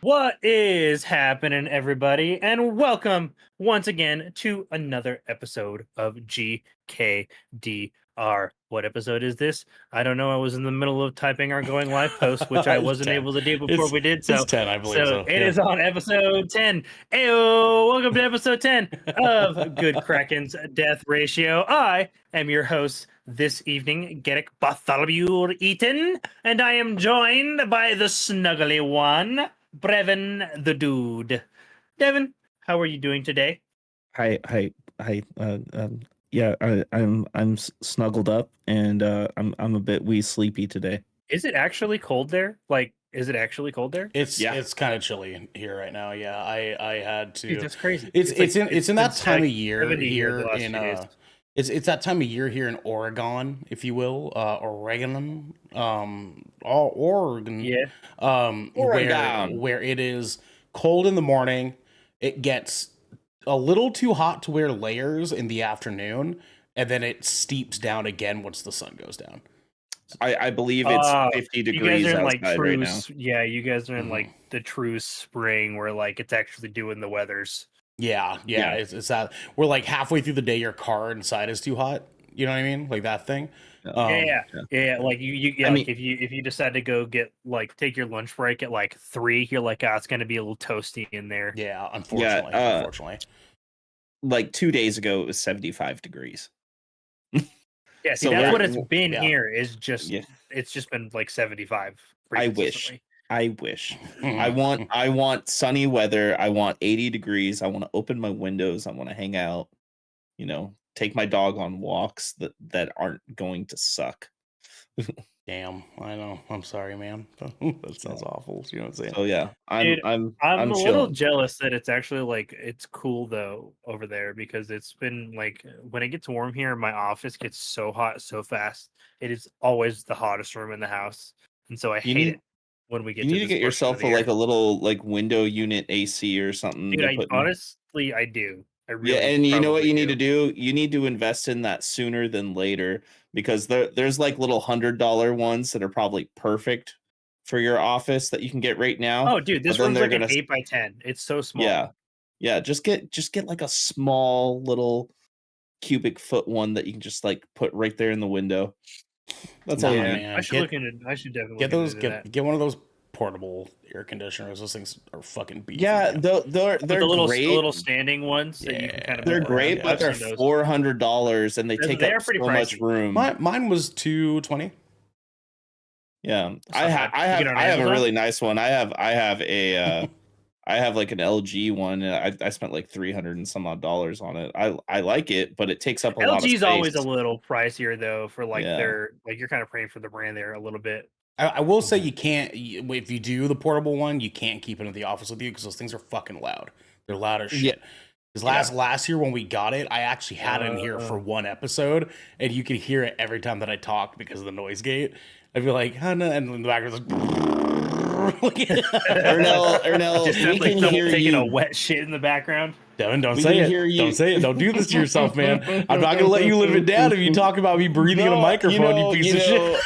What is happening, everybody? And welcome once again to another episode of GKDR. What episode is this? I don't know. I was in the middle of typing our going live post, which I It's wasn't 10. able to do before we did so. It's 10, I believe So so. it Yeah. is on episode 10. Ayo! Welcome to episode 10 of Good Kraken's Death Ratio. I am your host this evening, Garrick Bartholomew Eaton, and I am joined by the snuggly one, Brevin the Dude. Devin, how are you doing today? Hi. Yeah, I'm snuggled up, and I'm a bit wee sleepy today. Is it actually cold there? Like, is it actually cold there? It's kind of chilly here right now. Yeah, I had to. Dude, that's crazy. It's in that time of year 70 here the last in few days. it's that time of year here in Oregon, if you will, Oregon, Oregon, Yeah. Oregon. where it is cold in the morning. It gets a little too hot to wear layers in the afternoon, and then it steeps down again once the sun goes down. I believe it's 50 You degrees guys are in outside like right true, now. yeah. You guys are in like the true spring where like it's actually doing the weathers. Yeah. Yeah. It's that we're like halfway through the day, your car inside is too hot. You know what I mean? Like that thing. Yeah. Like you I like mean- if you decide to go get like take your lunch break at like 3, you're like, it's gonna be a little toasty in there. Yeah, unfortunately. Like 2 days ago, it was 75 degrees. Yeah, see, So that's we're- what it's been yeah. here. Is just Yeah. it's just been like 75. I pretty wish. consistently. I wish. Mhm. I want sunny weather. I want 80 degrees. I want to open my windows. I want to hang out. Take my dog on walks that aren't going to suck. Damn, I know. I'm sorry, man. That sounds awful. You know what I'm saying? So yeah, Dude, I'm I'm a little chilling. jealous that it's actually like it's cool though over there because it's been like when it gets warm here, my office gets so hot so fast. It is always the hottest room in the house, and so I hate need- it when we get. You need to this get portion of yourself the year. a little window unit AC or something. Dude. to I put in. honestly I do. I really Yeah, and you know what probably you need to do? You need to invest in that sooner than later because there's like little $100 ones that are probably perfect for your office that you can get right now. Oh, dude, this but then room's they're like an gonna- 8x10. It's so small. Yeah. Just get like a small little cubic foot one that you can just like put right there in the window. That's all you Nah, need. man. I should look into. I should definitely Get look those. into that. Get one of those portable air conditioners. Those things are fucking beefy. Yeah, man. they're With the little great. little standing ones that you can kind of. They're move great, around. but I've they're seen those. $400 and they take They are up pretty so much pricey. room. Mine was $220. Yeah, not I bad. You have get it on I have a Amazon? really nice one. I have a I have like an LG one. And I spent like $300 and some odd dollars on it. I like it, but it takes up a lot of space. LG's always a little pricier though for like Yeah. their like you're kind of praying for the brand there a little bit. I will say you can't. If you do the portable one, you can't keep it in the office with you because those things are fucking loud. They're loud as shit. Because last year when we got it, I actually had it in here for one episode, and you could hear it every time that I talked because of the noise gate. I'd be like, and in the background, Ernell, Just we sounds like can someone hear taking you. a wet shit in the background. Devin, don't We say can it. hear you. Don't say it. Don't do this to yourself, man. I'm not gonna let you live it down if you talk about me breathing in a microphone, you piece of shit.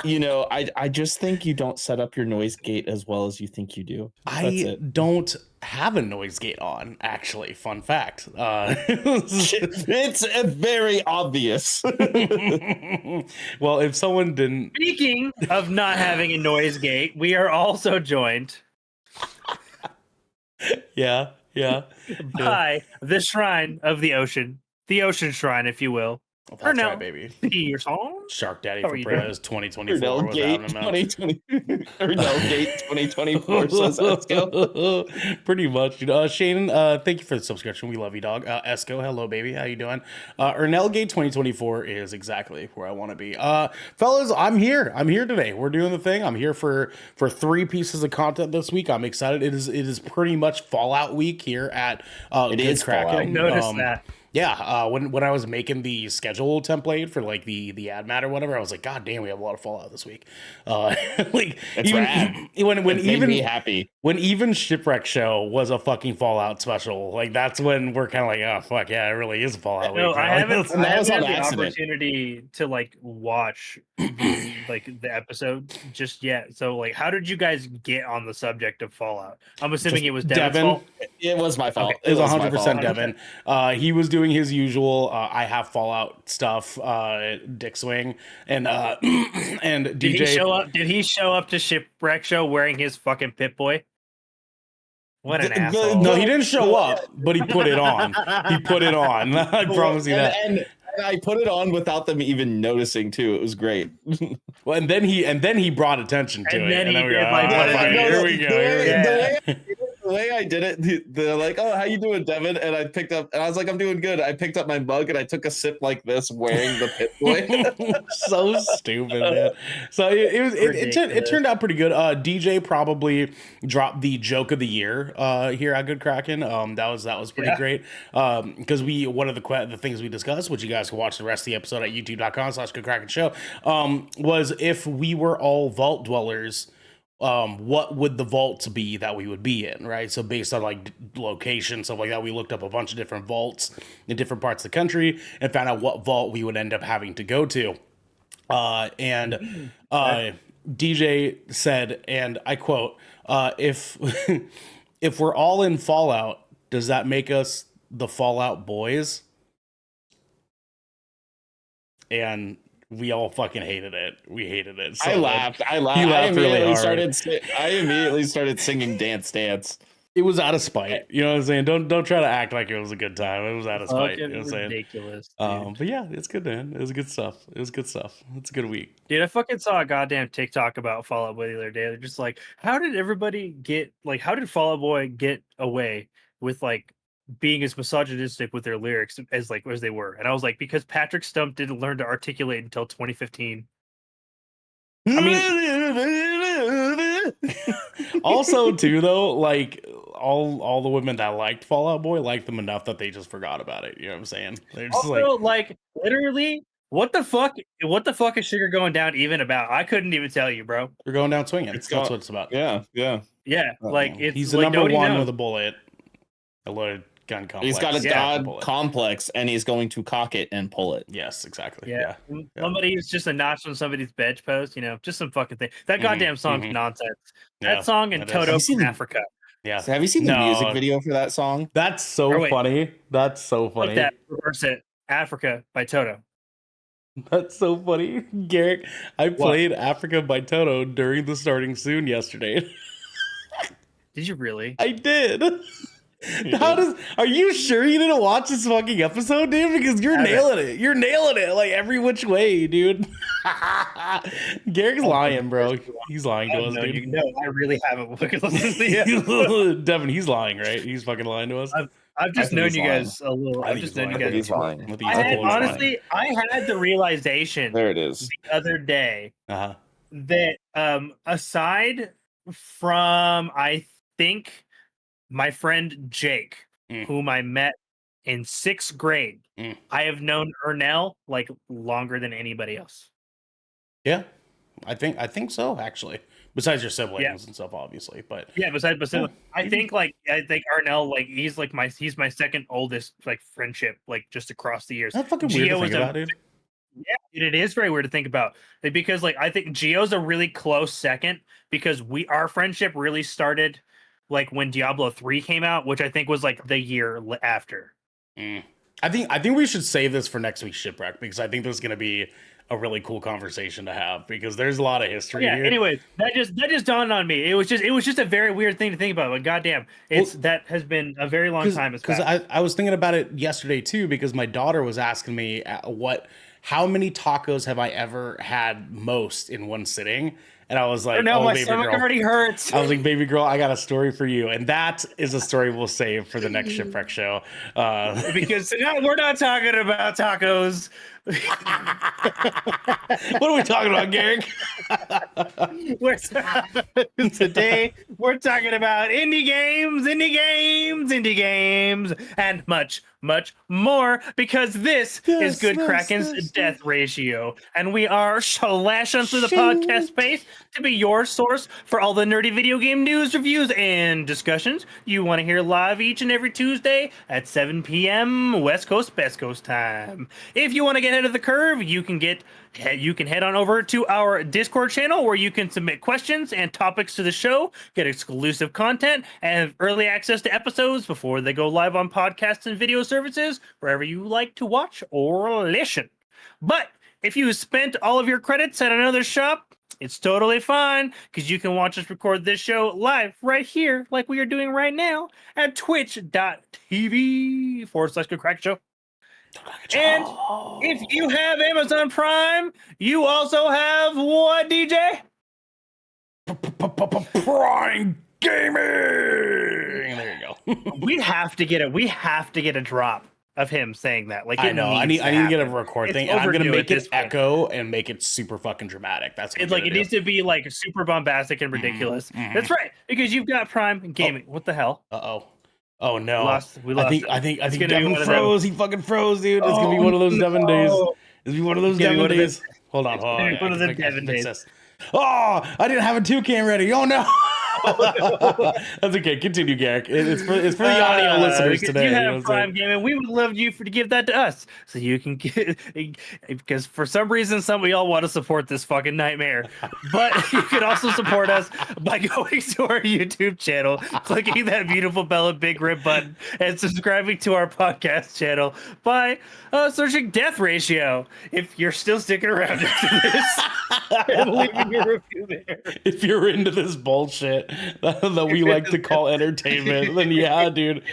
I just think you don't set up your noise gate as well as you think you do. That's I it. don't have a noise gate on, actually. Fun fact. It's very obvious. Well, if someone didn't... Speaking of not having a noise gate, we are also joined Yeah. by the Shrine of the Ocean Shrine, if you will. That's no. right, baby. Pearson. Shark Daddy How for are you Prez 2024 Ernell was Gate having him out. 2020. Ernell Gate 2024 says let's go. Pretty much, Shane, thank you for the subscription. We love you, dog. Esco, hello, baby. How you doing? Ernell Gate 2024 is exactly where I want to be. Fellas, I'm here. I'm here today. We're doing the thing. I'm here for 3 pieces of content this week. I'm excited. It is pretty much Fallout week here at It Good is Kraken. Fallout. I noticed that. Yeah, when I was making the schedule template for like the ad mat or whatever, I was like, God damn, we have a lot of Fallout this week. Like That's even rad. when It made me happy. when even Shipwreck Show was a fucking Fallout special, like that's when we're kind of like, oh fuck yeah, it really is a Fallout No, week. I Like, haven't. And I that was haven't on had the accident. opportunity to like watch the episodes just yet. So like, how did you guys get on the subject of Fallout? I'm assuming Just it was Devin's Devin. fault. It was my fault. It was my 100% fault. Devin. He was doing his usual I have Fallout stuff, dick swing, and and Did he DJ. show up? Did he show up to Shipwreck Show wearing his fucking Pip Boy? What an asshole! No, he didn't show up, but he put it on. He put it on. I promise you that. And I put it on without them even noticing too. It was great. Well, and then he brought attention to And it, then he and then we did, go, like, "Ah, what fuck it it, is." here we go. The way I did it, they're like, "Oh, how you doing, Devin?" And I picked up, and I was like, "I'm doing good." I picked up my mug and I took a sip like this, wearing the Pit Boy. So stupid, man. So it turned out pretty good. DJ probably dropped the joke of the year here at Good Kraken. That was pretty great. Because one of the things we discussed, which you guys can watch the rest of the episode at youtube.com/Good Kraken Show, was if we were all vault dwellers, what would the vaults be that we would be in, right? So based on like location, stuff like that, we looked up a bunch of different vaults in different parts of the country and found out what vault we would end up having to go to. DJ said, and I quote, if if we're all in Fallout, does that make us the Fallout Boys? And we all fucking hated it. We hated it. So I laughed. He laughed really hard. I immediately started singing "Dance Dance." It was out of spite. You know what I'm saying? Don't try to act like it was a good time. It was out of spite. You know what I'm saying? Ridiculous. But yeah, it's good, man. It was good stuff. It's a good week. Dude, I fucking saw a goddamn TikTok about Fall Out Boy the other day. They're just like, how did Fall Out Boy get away with like being as misogynistic with their lyrics as they were? And I was like, because Patrick Stump didn't learn to articulate until 2015. I mean, also too though, like all the women that liked Fall Out Boy liked them enough that they just forgot about it. You know what I'm saying? They're just Also, like literally, what the fuck is Sugar Going Down even about? I couldn't even tell you, bro. we're going down swinging. That's what it's about. Yeah. Yeah, like it's He's the like, number nobody one knows. with a bullet, a loaded gun complex. He's got a god bullet. complex, and he's going to cock it and pull it. Yes, exactly. Yeah. Somebody's just a notch on somebody's bench post, just some fucking thing. That goddamn song's nonsense. Yeah, That song and it is. Toto Have you seen from the- Africa. Yeah. So have you seen the music video for that song? That's so Or wait. funny. That's so Fuck funny. that. Reverse it. Africa by Toto. That's so funny. Garrick, I played Africa by Toto during the starting soon yesterday. Did you really? I did. Are you sure you didn't watch this fucking episode, dude? Because you're nailing it. You're nailing it like every which way, dude. Garrick's lying, bro. He's lying to us, dude. No, I really haven't fucking listened to the Devin, he's lying, right? He's fucking lying to us. I've just known you guys a little. I I've think just he's known you lying. guys. He's lying. I think I had, he's lying. honestly, I had the realization There it is. the other day Uh-huh. that aside from I think my friend Jake, whom I met in 6th grade, I have known Ernell like longer than anybody else. Yeah, I think so, actually. Besides your siblings and stuff, obviously, but yeah, besides I think Arnell, like he's my second oldest like friendship, like just across the years. that's fucking weird to think about, dude. Yeah, it is very weird to think about because like I think Gio's a really close second because our friendship really started like when Diablo 3 came out, which I think was like the year after. I think we should save this for next week's shipwreck because I think there's going to be a really cool conversation to have because there's a lot of history here. Anyways, that just dawned on me. It was just a very weird thing to think about. But goddamn, that has been a very long time. Because I was thinking about it yesterday too because my daughter was asking me how many tacos have I ever had most in one sitting. And I was like, my baby stomach girl. already hurts. I was like, baby girl, I got a story for you. And that is a story we'll save for the next Shipwreck show. Because we're not talking about tacos What are we talking about, Garrick? Today we're talking about indie games, and much, much more, because this is Good Kraken's Death Ratio, and we are slashing through the podcast space to be your source for all the nerdy video game news, reviews, and discussions you want to hear live each and every Tuesday at 7 p.m. West Coast, Best Coast time. If you want to get ahead of the curve, you can head on over to our Discord channel, where you can submit questions and topics to the show, get exclusive content, and have early access to episodes before they go live on podcasts and video services wherever you like to watch or listen. But if you spent all of your credits at another shop, it's totally fine, because you can watch us record this show live right here, like we are doing right now, at twitch.tv/GoodCrackShow. And if you have Amazon Prime, you also have what, DJ? Prime Gaming. There you go. We have to get a drop of him saying that. Like, I know. I need to get a record It's thing, and I'm gonna overdue make at it this point. echo and make it super fucking dramatic. That's what It's like, it needs to be like super bombastic and ridiculous. That's right, because you've got Prime Gaming. What the hell? Oh no! We lost. I think It's gonna be Devin one of froze. He fucking froze, dude. It's gonna be one of those Devin days. It's gonna be one of those Devin days. Hold on. One of the Devin days. Oh, I didn't have a toucan ready. Oh no! That's okay. Continue, Garrick. It's for the audio listeners today. You have Prime Gaming. We would love you to give that to us, so you can get, because for some reason we all want to support this fucking nightmare. But you can also support us by going to our YouTube channel, clicking that beautiful bell and big rib button, and subscribing to our podcast channel by searching Death Ratio. If you're still sticking around after this, and leaving a review there. If you're into this bullshit that we like to call entertainment, then yeah, dude,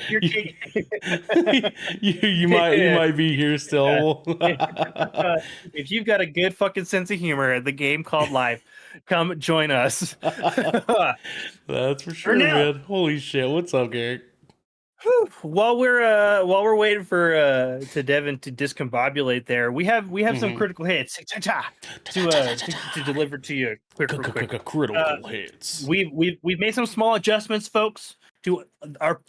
you might be here still. If you've got a good fucking sense of humor at the game called life, come join us. That's for sure, man. Holy shit! What's up, Garrick? While we're waiting for to Devin to discombobulate there, we have some critical hits to deliver to you quick. Critical hits. We've made some small adjustments, folks, to our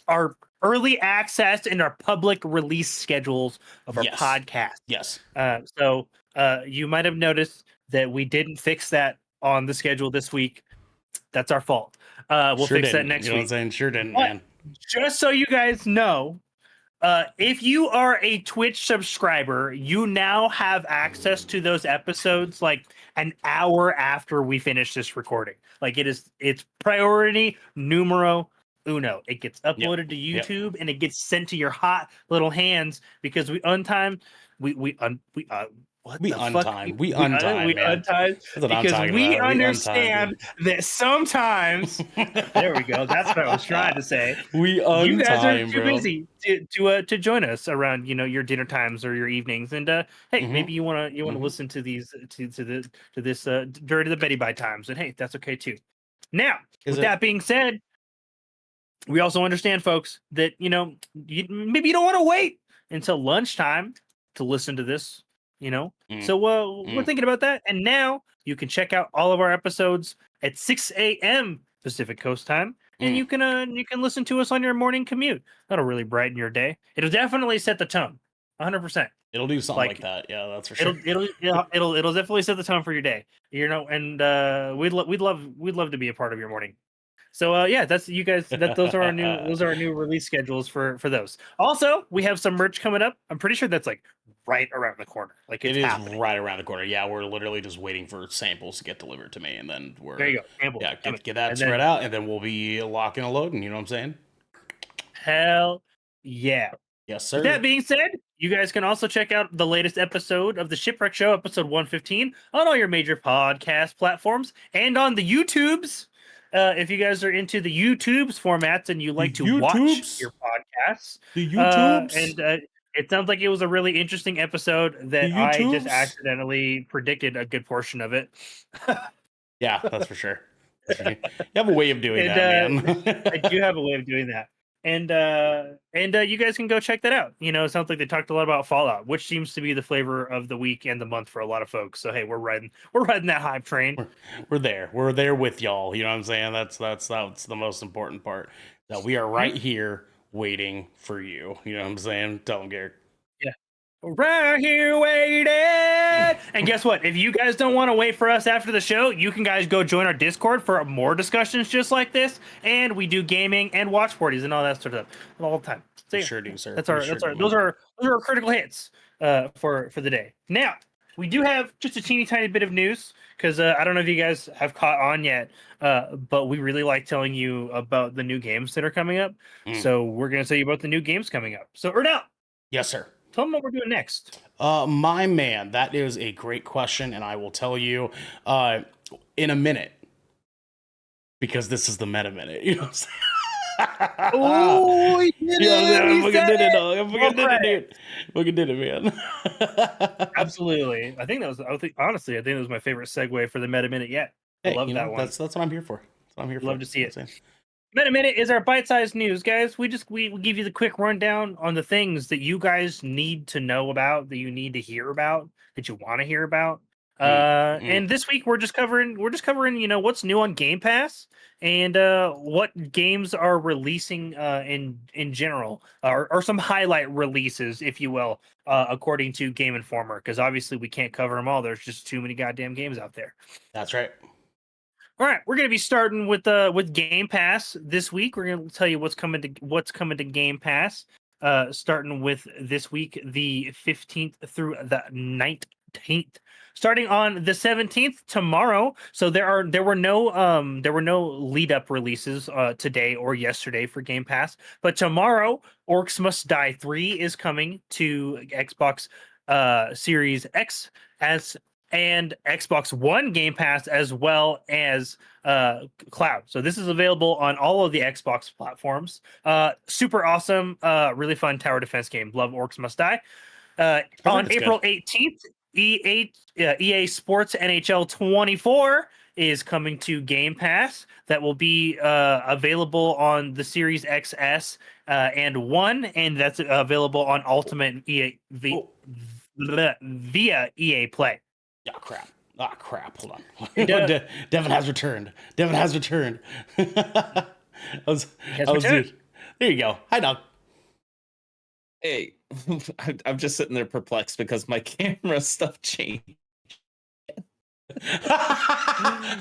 early access and our public release schedules of our podcast. Yes. So you might have noticed that we didn't fix that on the schedule this week. That's our fault. We'll fix that next week. You know what I'm saying? Sure didn't, man. Just so you guys know, if you are a Twitch subscriber, you now have access to those episodes like an hour after we finish this recording. Like, it's priority numero uno. It gets uploaded to YouTube and it gets sent to your hot little hands, because we untime. We untime because we understand that sometimes. There we go. That's what I was trying to say. You guys are too busy to join us around, your dinner times or your evenings, and hey, maybe you want to listen to these to this during the Betty Bye times, and hey, that's okay too. Now, that being said, we also understand, folks, that maybe you don't want to wait until lunchtime to listen to this. So we're thinking about that, and now you can check out all of our episodes at 6 a.m. Pacific Coast time, and you can listen to us on your morning commute. That'll really brighten your day. It'll definitely set the tone, 100%. It'll do something like that, yeah, that's for sure. It'll definitely set the tone for your day. And we'd love to be a part of your morning. So that's you guys. Those are our new release schedules for those. Also, we have some merch coming up. I'm pretty sure that's like right around the corner. Like, it is happening. Right around the corner. Yeah, we're literally just waiting for samples to get delivered to me, and then there you go. Samples. Yeah, get that spread out, and then we'll be locking and loading. You know what I'm saying? Hell yeah. Yes, sir. With that being said, you guys can also check out the latest episode of the Shipwreck Show, episode 115, on all your major podcast platforms and on the YouTubes. If you guys are into the YouTube's formats and you like to watch your podcasts, the YouTubes, and it sounds like it was a really interesting episode that I just accidentally predicted a good portion of it. Yeah, that's for sure. You have a way of doing that, man. I do have a way of doing that. and you guys can go check that out. It sounds like they talked a lot about Fallout, which seems to be the flavor of the week and the month for a lot of folks. So hey, we're riding that hype train. We're there with y'all. You know what I'm saying? That's the most important part. That we are right here waiting for you. You know what I'm saying? Tell them, Garrett. Yeah. Right here waiting. And guess what? If you guys don't want to wait for us after the show, you can guys go join our Discord for more discussions just like this. And we do gaming and watch parties and all that sort of stuff all the time. So yeah, Sure do, sir. those are our critical hits for the day. Now, we do have just a teeny tiny bit of news because I don't know if you guys have caught on yet, but we really like telling you about the new games that are coming up. So we're going to tell you about the new games coming up. So Ernell. Yes, sir. Tell them what we're doing next. My man, that is a great question, and I will tell you in a minute because this is the meta minute. You know what I'm saying? Oh, he did it! I fucking did it, dog. I fucking did it, dude. Fucking did it, man. Absolutely. I think that was my favorite segue for the meta minute yet. I love that one. That's what I'm here for. That's what I'm here for. Love to see it. Meta Minute is our bite-sized news, guys. We give you the quick rundown on the things that you guys need to know about, that you need to hear about, that you want to hear about. And this week we're just covering what's new on Game Pass and what games are releasing in general, or some highlight releases, if you will, according to Game Informer, because obviously we can't cover them all. There's just too many goddamn games out there. That's right. All right, we're going to be starting with Game Pass this week. We're going to tell you what's coming to Game Pass, starting with this week, the 15th through the 19th. Starting on the 17th tomorrow. So there were no lead up releases today or yesterday for Game Pass, but tomorrow Orcs Must Die 3 is coming to Xbox Series X and Xbox One Game Pass, as well as cloud. So this is available on all of the Xbox platforms. Super awesome, really fun tower defense game. Love Orcs Must Die. On April 18th, EA Sports NHL 24 is coming to Game Pass. That will be available on the Series XS and One, and that's available on Ultimate via EA Play. Oh, crap. Hold on. Devin has returned. There you go. Hi, dog. Hey, I'm just sitting there perplexed because my camera stuff changed.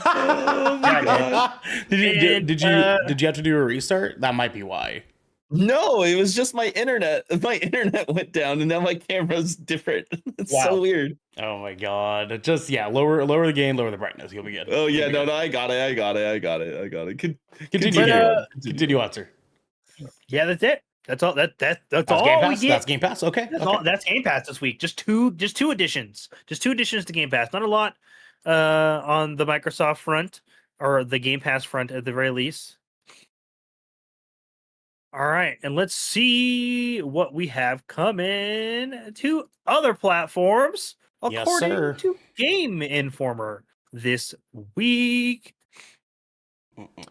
Oh my God. Did you have to do a restart? That might be why. No, it was just my internet. My internet went down, and now my camera's different. It's so weird. Oh my God! Just lower the gain, lower the brightness. You'll be good. Oh yeah, no, I got it. Continue on, sir. Yeah, that's it. That's all. That's all Game Pass? we get. That's Game Pass. Okay. That's Game Pass this week. Just two additions. Just 2 additions to Game Pass. Not a lot on the Microsoft front or the Game Pass front at the very least. All right, and let's see what we have coming to other platforms according to Game Informer this week.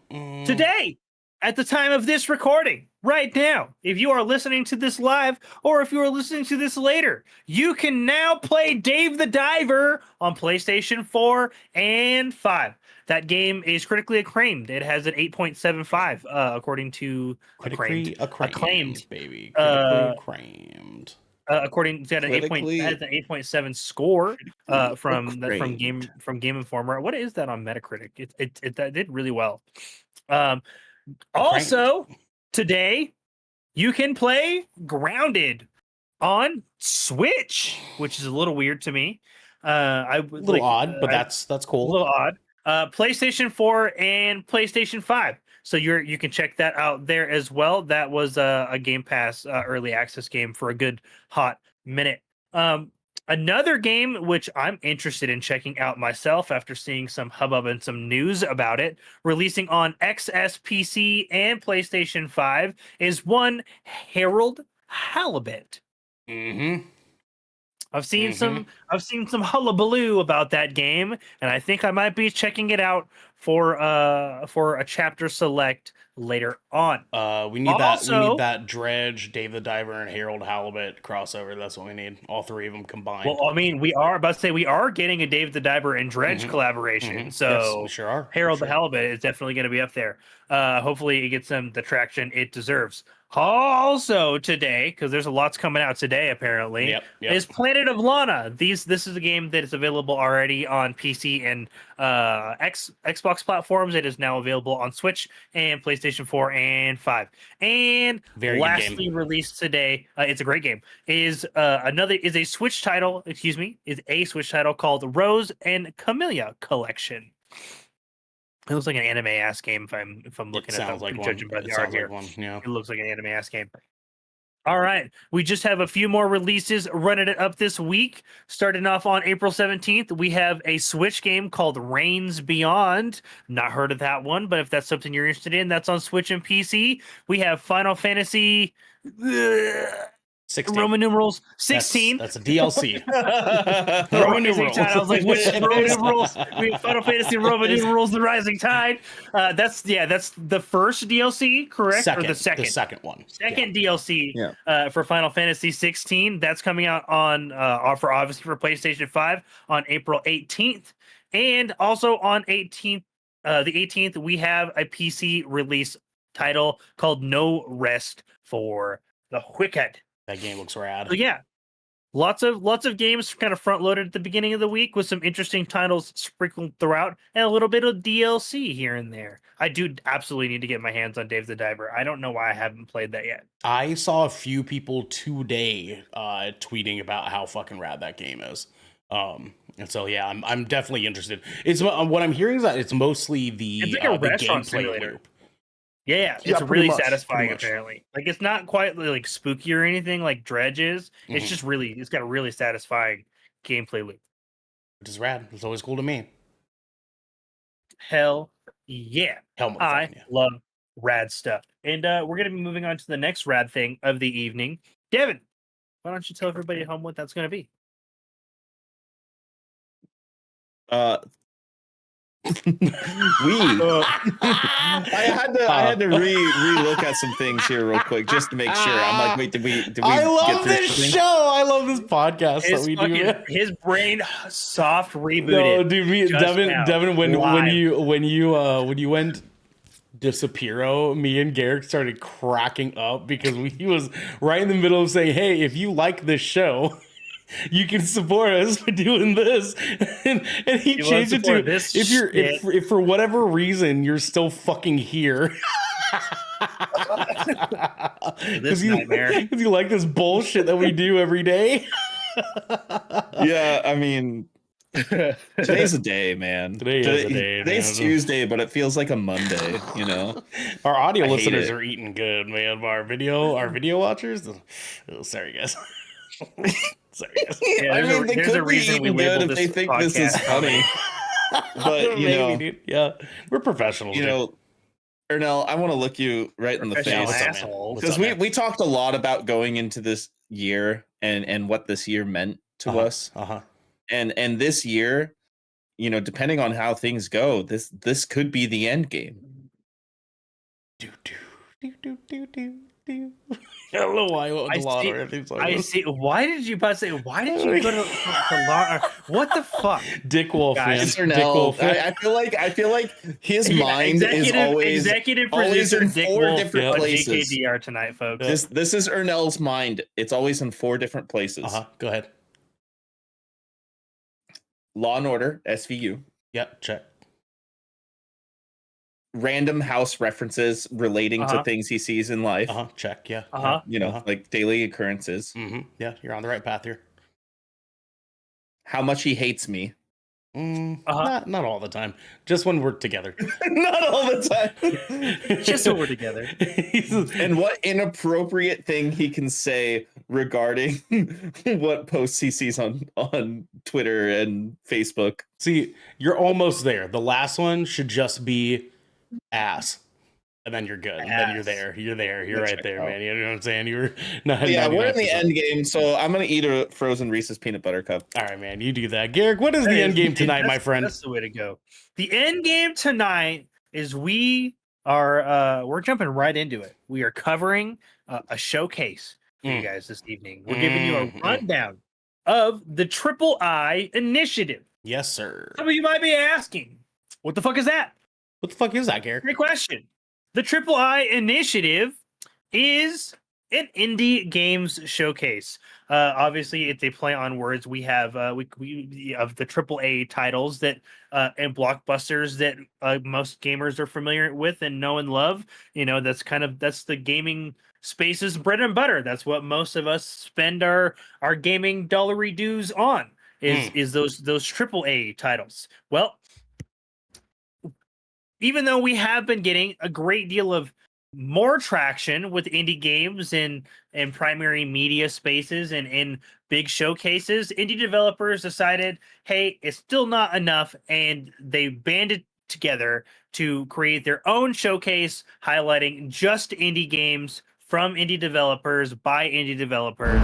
Today, at the time of this recording, right now, if you are listening to this live or if you are listening to this later, you can now play Dave the Diver on PlayStation 4 and 5. That game is critically acclaimed. It has an 8.75 according to acclaimed, baby. Critically acclaimed. According to an 8.7 score from Game Informer. What is that on Metacritic? It did really well. Also, today you can play Grounded on Switch, which is a little weird to me. A little odd, but that's cool. A little odd. PlayStation 4 and PlayStation 5. So you can check that out there as well. That was a Game Pass early access game for a good hot minute. Another game which I'm interested in checking out myself after seeing some hubbub and some news about it, releasing on XS PC and PlayStation 5, is one Harold Halibut. Mm-hmm. I've seen some hullabaloo about that game, and I think I might be checking it out for a chapter select later on. We need that. We Also- need that Dredge, Dave the Diver, and Harold Halibut crossover. That's what we need. All three of them combined. Well, I mean, we are about to say we are getting a Dave the Diver and Dredge Mhm. collaboration. Yes, So we sure are. Harold For the sure. Halibut is definitely going to be up there. Hopefully, it gets the traction it deserves. Also today, because there's a lot's coming out today, apparently, Yep. is Planet of Lana. This is a game that is available already on PC and Xbox platforms. It is now available on Switch and PlayStation 4 and 5. And Very good lastly, game. released today, it's a great game. Is a Switch title? Excuse me, is a Switch title called Rose and Camellia Collection. It looks like an anime ass game if I'm looking It at sounds the like one. judging by It the art sounds here. like one. Yeah. It looks like an anime ass game. All right. We just have a few more releases running it up this week. Starting off on April 17th, we have a Switch game called Reigns Beyond. Not heard of that one, but if that's something you're interested in, that's on Switch and PC. We have Final Fantasy 16. Roman numerals 16. That's a DLC. The Roman Rising numerals. Tide. I was like, which Roman numerals? We have Final Fantasy Roman numerals, the Rising Tide. That's the first DLC, correct? Or the second? The second one. Second DLC Yeah. For Final Fantasy 16. That's coming out on obviously for PlayStation 5 on April 18th. And also on the 18th, we have a PC release title called No Rest for the Wicked. That game looks rad. So yeah, lots of games kind of front loaded at the beginning of the week with some interesting titles sprinkled throughout and a little bit of DLC here and there. I do absolutely need to get my hands on Dave the Diver. I don't know why I haven't played that yet. I saw a few people today tweeting about how fucking rad that game is. And so yeah, I'm definitely interested. It's what I'm hearing is that it's mostly It's like a the restaurant gameplay simulator. loop. Yeah, Yeah, it's pretty really much, satisfying pretty much. apparently. Like it's not quite like spooky or anything like Dredge is. It's Mhm. just it's got a really satisfying gameplay loop. Which is rad. It's always cool to me. Hell yeah. Hell, I motherfucking yeah. love rad stuff. And we're going to be moving on to the next rad thing of the evening. Devin, why don't you tell everybody at home what that's going to be? I had to re-look at some things here real quick just to make sure. I'm like, wait, did we I love get through this something? show. I love this podcast that we do. Man. His brain soft rebooted. No, dude, just now, Devin, when live. you went Disapiro, me and Garrick started cracking up because he was right in the middle of saying, "Hey, if you like this show, you can support us by doing this," and he You changed it to support this if for whatever reason you're still fucking here." This nightmare. Because you like this bullshit that we do every day. Yeah, I mean, today's a day, man. Today's a day, Today's man. Tuesday, but it feels like a Monday. You know, Our audio I hate listeners it. are eating good, man. But our video watchers. Oh, sorry, guys. Sorry, guys. Yeah, I mean, they there's a could be reason we eating good labeled if they this think this is podcast funny. But you know, dude. Yeah, we're professionals. you dude. know, Ernell, I want to look you right in the Professional face. What's up, man? asshole. What's Because up, man? we talked a lot about going into this year and what this year meant to us, and this year, you know, depending on how things go, this could be the end game. I don't know why I went I with the law see- or anything like I this. see. Why did you go to law? What the fuck? Dick Wolf, Guys, man. Dick Ernell, Wolf. I feel like his mind is always executive always producer in Dick 4 Wolf different on places. GKDR tonight, folks. This is Ernell's mind. It's always in 4 different places. Go ahead. Law and Order, SVU. Yep, check. Random house references relating to things he sees in life. Check. Yeah. You know, like daily occurrences. Yeah, you're on the right path here. How much he hates me. Not all the time. Just when we're together. Not all the time. Just so we're together. And what inappropriate thing he can say regarding what posts he sees on Twitter and Facebook. See, you're almost there. The last one should just be ass. and then you're good. And then you're there. You're there. You're right there, man. You know what I'm saying? You're yeah, we're in the end game, so I'm gonna eat a frozen Reese's peanut butter cup. All right, man. You do that, Garrick. What is the end game tonight, my friend? That's the way to go. The end game tonight is we're jumping right into it. We are covering a showcase for you guys this evening. We're giving you a rundown of the Triple I Initiative. Yes, sir. Some of you might be asking, what the fuck is that? What the fuck is that, Garrick? Great question. The Triple I Initiative is an indie games showcase. Obviously, if they play on words, we have we of the AAA titles that and blockbusters that most gamers are familiar with and know and love. You know, that's the gaming space's bread and butter. That's what most of us spend our gaming dollary dues on. Is those AAA titles. Well, even though we have been getting a great deal of more traction with indie games and primary media spaces and in big showcases, indie developers decided, hey, it's still not enough, and they banded together to create their own showcase highlighting just indie games from indie developers by indie developers,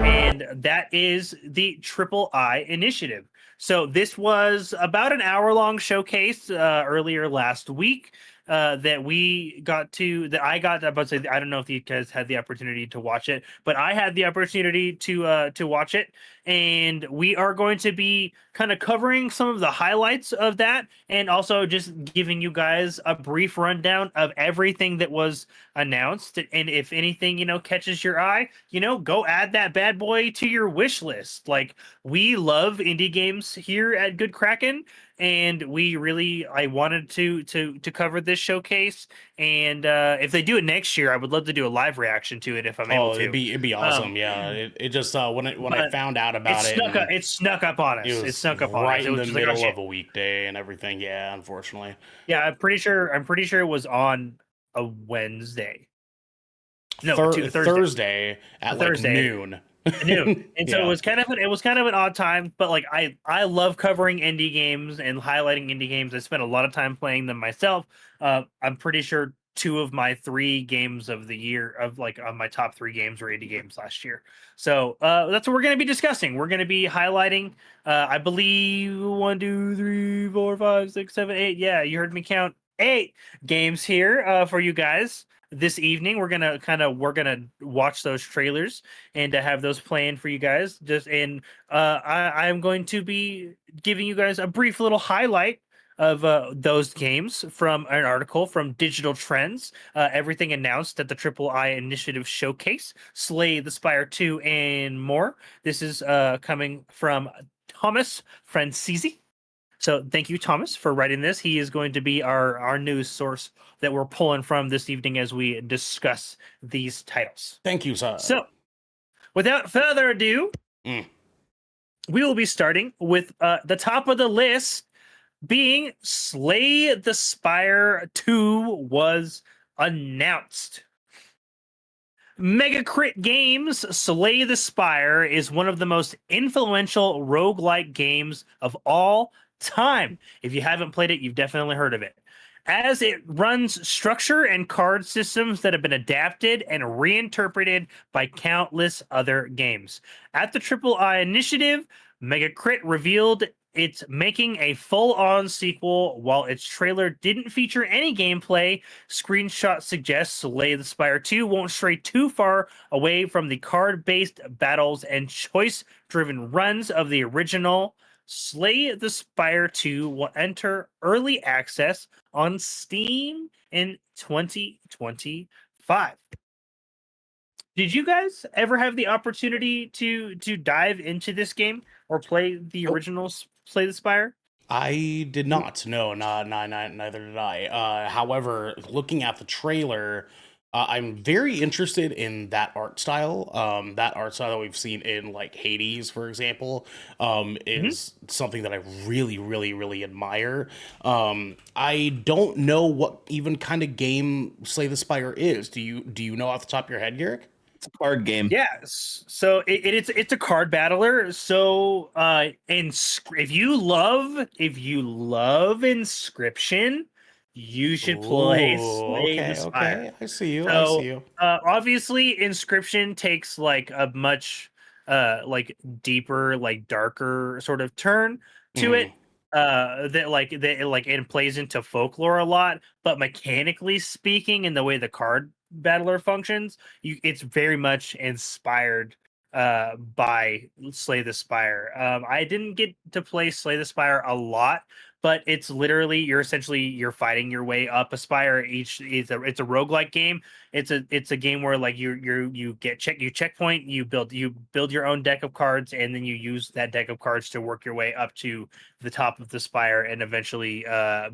and that is the Triple I Initiative. So this was about an hour-long showcase earlier last week that I got. About to say, I don't know if you guys had the opportunity to watch it, but I had the opportunity to watch it, and we are going to be kind of covering some of the highlights of that, and also just giving you guys a brief rundown of everything that was announced. And if anything, catches your eye, go add that bad boy to your wish list. Like, we love indie games here at Good Kraken, and I wanted to cover this showcase. And if they do it next year, I would love to do a live reaction to it if I'm able to. It'd be awesome. Yeah, it just when I found out about it snuck up on us. It snuck up on us right in the middle of a weekday and everything. Yeah, unfortunately. Yeah, I'm pretty sure it was on a Wednesday. No, Thursday at noon. Noon. And so it was kind of an odd time, but like I love covering indie games and highlighting indie games. I spent a lot of time playing them myself. I'm pretty sure 2 of my 3 games of the year on my top 3 games were indie games last year. So that's what we're going to be discussing. We're going to be highlighting I believe 1, 2, 3, 4, 5, 6, 7, 8. Yeah, you heard me count 8 games here for you guys. This evening, we're gonna watch those trailers and to have those planned for you guys. I'm going to be giving you guys a brief little highlight of those games from an article from Digital Trends. Everything announced at the Triple I Initiative Showcase, Slay the Spire 2, and more. This is coming from Thomas Francisi. So thank you, Thomas, for writing this. He is going to be our news source that we're pulling from this evening as we discuss these titles. Thank you, sir. So without further ado, we will be starting with the top of the list being Slay the Spire 2 was announced. Mega Crit Games' Slay the Spire is one of the most influential roguelike games of all time. If you haven't played it, you've definitely heard of it, as it runs structure and card systems that have been adapted and reinterpreted by countless other games. At the Triple I Initiative, Mega Crit revealed it's making a full-on sequel. While its trailer didn't feature any gameplay, screenshots suggest Slay the Spire 2 won't stray too far away from the card-based battles and choice-driven runs of the original. Slay the Spire 2 will enter early access on Steam in 2025. Did you guys ever have the opportunity to dive into this game or play the original Slay the Spire? I did not. No, neither did I. However, looking at the trailer, I'm very interested in that art style. That art style that we've seen in like Hades, for example, is something that I really, really, really admire. I don't know what even kind of game Slay the Spire is. Do you know off the top of your head, Garrick? It's a card game. Yes. So it's a card battler. So if you love Inscription, you should play Ooh, Slay the okay, Spire. okay. I see you. I see So you. obviously Inscription takes like a much like deeper, like darker sort of turn to it. Mhm. That it plays into folklore a lot, but mechanically speaking, in the way the card battler functions, it's very much inspired by Slay the Spire. I didn't get to play Slay the Spire a lot, but it's literally you're fighting your way up a spire. It's a roguelike game. It's a game where like you checkpoint, you build your own deck of cards, and then you use that deck of cards to work your way up to the top of the spire and eventually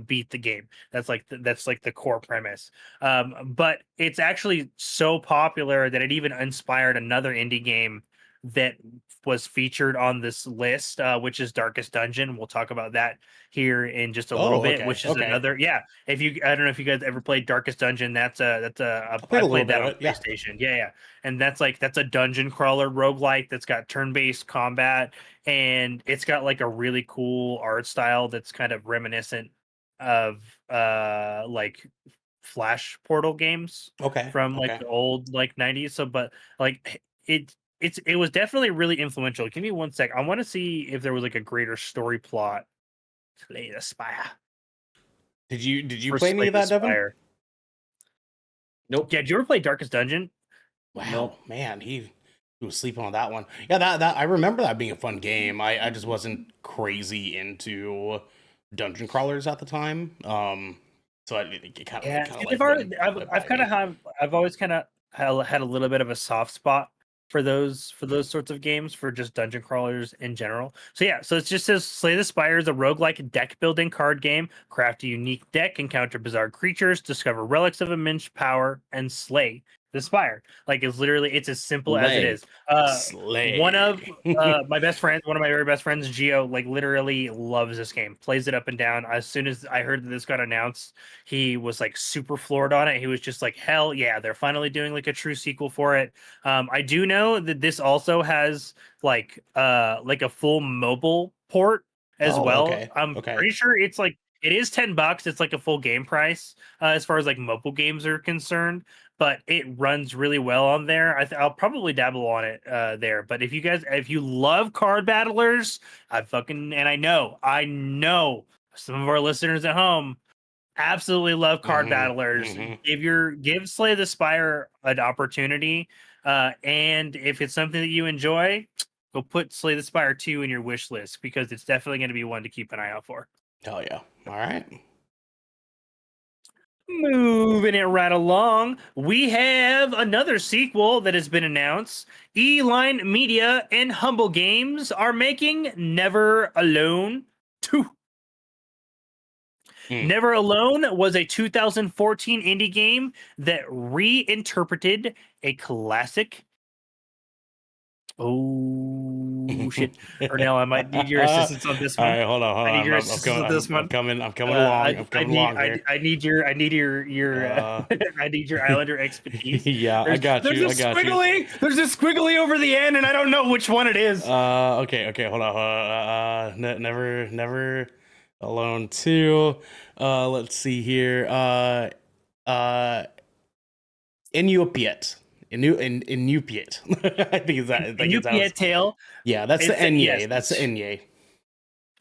beat the game. That's like the core premise. But it's actually so popular that it even inspired another indie game that was featured on this list, which is Darkest Dungeon. We'll talk about that here in just a little Oh, bit, okay, which is okay. another. Yeah, if you, I don't know if you guys ever played Darkest Dungeon. I I played a little played bit that of on it. Yeah. PlayStation. Yeah, and that's a dungeon crawler roguelike that's got turn-based combat, and it's got like a really cool art style that's kind of reminiscent of like Flash Portal games Okay. from like Okay. the old like 90s. So but like it was definitely really influential. Give me one sec. I want to see if there was like a greater story plot. Slay the Spire. Did you For play any Slay of the that, Devin? Spire. Nope. Yeah, did you ever play Darkest Dungeon? Wow, Nope. man, he was sleeping on that one. Yeah, that I remember that being a fun game. I just wasn't crazy into dungeon crawlers at the time. So it Yeah, kind of see, like went I've by kind of me. had I've always kind of had a little bit of a soft spot for those sorts of games, for just dungeon crawlers in general. So yeah, so it just says Slay the Spire is a roguelike deck building card game. Craft a unique deck, encounter bizarre creatures, discover relics of immense power, and slay the Spire. Like it's as simple as it Lay. is. One of Slay. my best friends, one of my very best friends, Geo, like literally loves this game, plays it up and down. As soon as I heard that this got announced, he was like super floored on it. He was just like, hell yeah, they're finally doing like a true sequel for it. I do know that this also has like a full mobile port as Oh, well. okay. I'm Okay. pretty sure it's like it is $10. It's like a full game price as far as like mobile games are concerned, but it runs really well on there. I'll probably dabble on it there. But if you love card battlers, I know some of our listeners at home absolutely love card Mm-hmm. battlers. Mm-hmm. Give Slay the Spire an opportunity, and if it's something that you enjoy, go put Slay the Spire 2 in your wish list, because it's definitely going to be one to keep an eye out for. Hell yeah. All right. Moving it right along, we have another sequel that has been announced. E-Line Media and Humble Games are making Never Alone 2. Mm. Never Alone was a 2014 indie game that reinterpreted a classic. Oh shit, Ernell, I might need your assistance on this All one. right, hold on, hold I need on. your I'm assistance coming. on this one. I'm coming along. I'm coming along here. I need your Uh, I need your Islander expertise. yeah, I got There's you. a I got you. squiggly. There's a squiggly over the end, and I don't know which one it is. Okay, hold on. Never alone too. Let's see here. Inupiat. Inupiat. I think it's that. I think And you it's how can't tell. yeah, that's the It's yes. Enye. That's the Enye.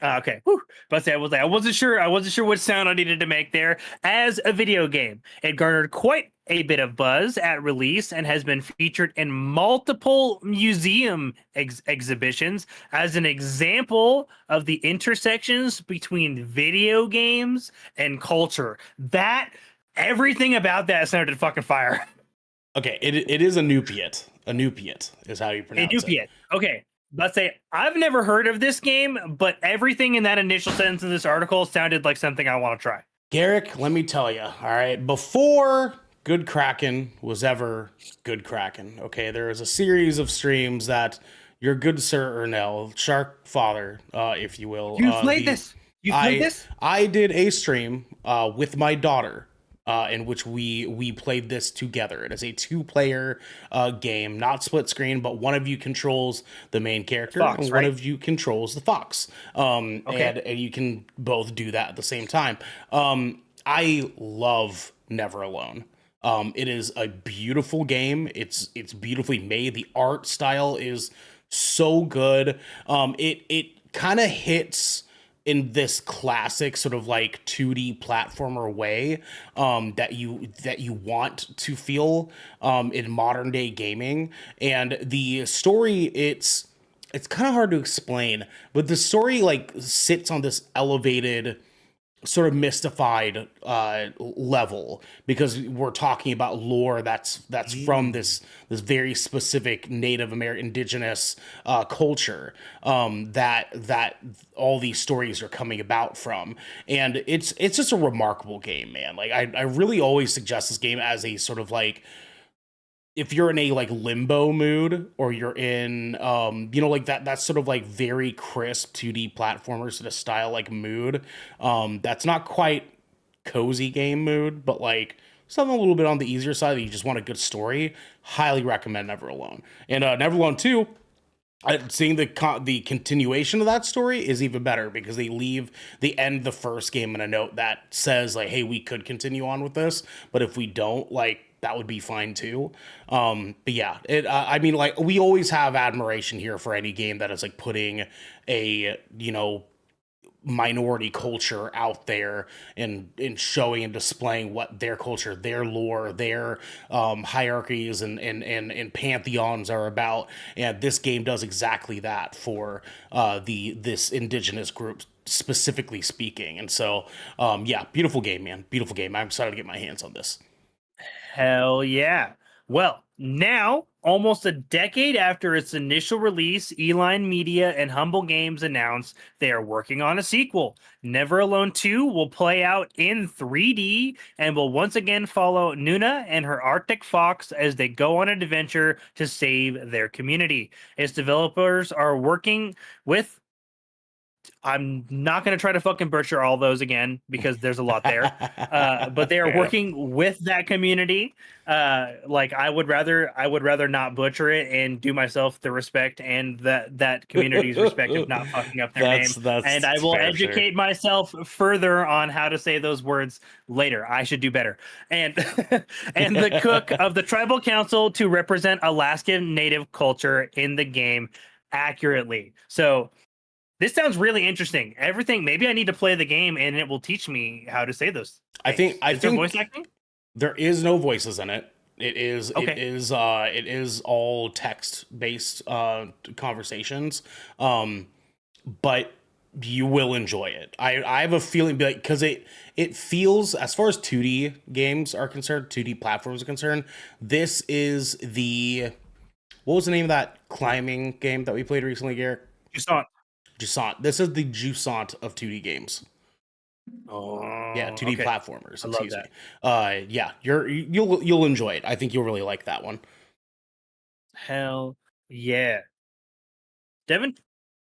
Okay. Whew. But I wasn't sure. I wasn't sure what sound I needed to make there. As a video game, it garnered quite a bit of buzz at release and has been featured in multiple museum exhibitions as an example of the intersections between video games and culture. That everything about that sounded fucking fire. Okay, it is Inupiat. Inupiat is how you pronounce it. Inupiat. Okay. Let's say I've never heard of this game, but everything in that initial sentence in this article sounded like something I want to try. Garrick, let me tell you, all right, before Good Kraken was ever Good Kraken, okay, there was a series of streams that your good sir Ernell, Shark Father, if you will. You played this? You played this? I did a stream with my daughter. In which we played this together. It is a 2-player game, not split screen, but one of you controls the main character Fox, and right? one of you controls the fox. Okay. And you can both do that at the same time. I love Never Alone. It is a beautiful game. It's beautifully made. The art style is so good. It kind of hits in this classic sort of like 2D platformer way that you want to feel in modern day gaming. And the story, it's kind of hard to explain, but the story like sits on this elevated sort of mystified level because we're talking about lore that's from this very specific Native American indigenous culture that all these stories are coming about from, and it's just a remarkable game, man. Like I really always suggest this game as a sort of like, if you're in a like limbo mood, or you're in like that's sort of like very crisp 2D platformer sort of style like mood, that's not quite cozy game mood, but like something a little bit on the easier side that you just want a good story, highly recommend Never Alone. And Never Alone 2, seeing the continuation of that story is even better, because they end the first game in a note that says like, hey, we could continue on with this, but if we don't, like, that would be fine too. But yeah, I mean, like, we always have admiration here for any game that is like putting a, minority culture out there and showing and displaying what their culture, their lore, their hierarchies and pantheons are about. And this game does exactly that for this indigenous group, specifically speaking. And so yeah, beautiful game, man. Beautiful game. I'm excited to get my hands on this. Hell yeah. Well, now, almost a decade after its initial release, Eline Media and Humble Games announced they are working on a sequel. Never Alone 2 will play out in 3D and will once again follow Nuna and her Arctic fox as they go on an adventure to save their community. Its developers are working with, I'm not going to try to fucking butcher all those again because there's a lot there. But they are working with that community. Like I would rather not butcher it and do myself the respect and that community's respect of not fucking up their name. And I will educate myself further on how to say those words later. I should do better. And and the cook of the tribal council to represent Alaskan native culture in the game accurately. So this sounds really interesting. Everything. Maybe I need to play the game, and it will teach me how to say those things. I think voice acting. There is no voices in it. It is Okay. it is all text based conversations. But you will enjoy it. I have a feeling, because it feels, as far as 2D games are concerned, 2D platforms are concerned, this is what was the name of that climbing game that we played recently, Garrett? Jusant. This is the Jusant of 2D games. Oh, yeah, 2D okay. platformers. I love Excuse that. me. Yeah, you'll enjoy it. I think you'll really like that one. Hell yeah, Devin,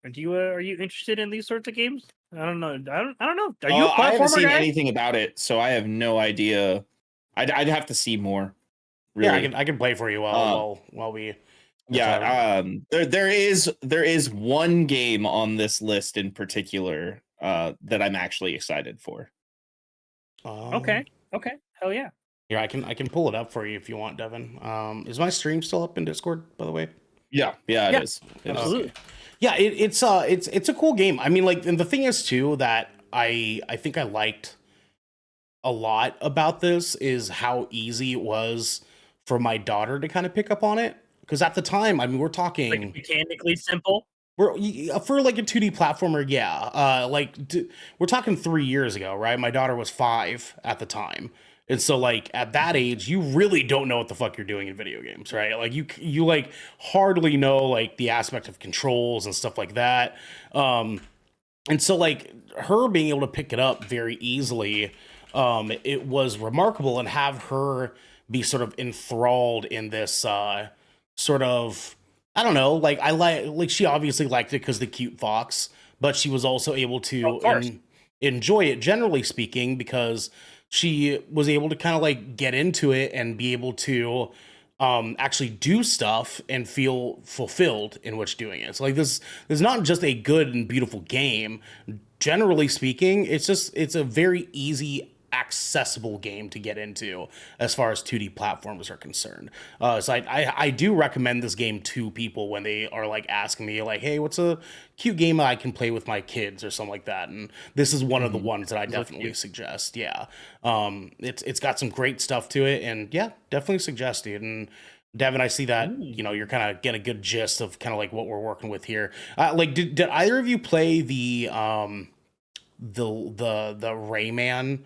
are you interested in these sorts of games? I don't know. I don't know. Are you a platformer I haven't seen guy? anything about it, so I have no idea. I'd have to see more. Really. Yeah, I can play for you while we. Yeah, there is one game on this list in particular that I'm actually excited for. Okay. Hell yeah. Here, I can pull it up for you if you want, Devin. Is my stream still up in Discord, by the way? Yeah, it is. Absolutely. Okay. Yeah, it's a cool game. I mean, like, and the thing is too that I think I liked a lot about this is how easy it was for my daughter to kind of pick up on it. Because at the time, I mean, we're talking like mechanically simple. For like a 2D platformer, yeah. We're talking 3 years ago, right? My daughter was 5 at the time, and so like at that age, you really don't know what the fuck you're doing in video games, right? Like you like hardly know like the aspect of controls and stuff like that. And so like her being able to pick it up very easily, it was remarkable, and have her be sort of enthralled in this sort of, I don't know, like she obviously liked it because the cute fox, but she was also able to enjoy it, generally speaking, because she was able to kind of like get into it and be able to actually do stuff and feel fulfilled in which doing it. So like this is not just a good and beautiful game. Generally speaking, it's a very easy accessible game to get into as far as 2D platforms are concerned. So I do recommend this game to people when they are like asking me like, hey, what's a cute game I can play with my kids or something like that. And this is one of the ones that I definitely suggest. Yeah. It's got some great stuff to it, and yeah, definitely suggest it. And Devin, I see that, you know, you're kind of getting a good gist of kind of like what we're working with here. Like, did either of you play the Rayman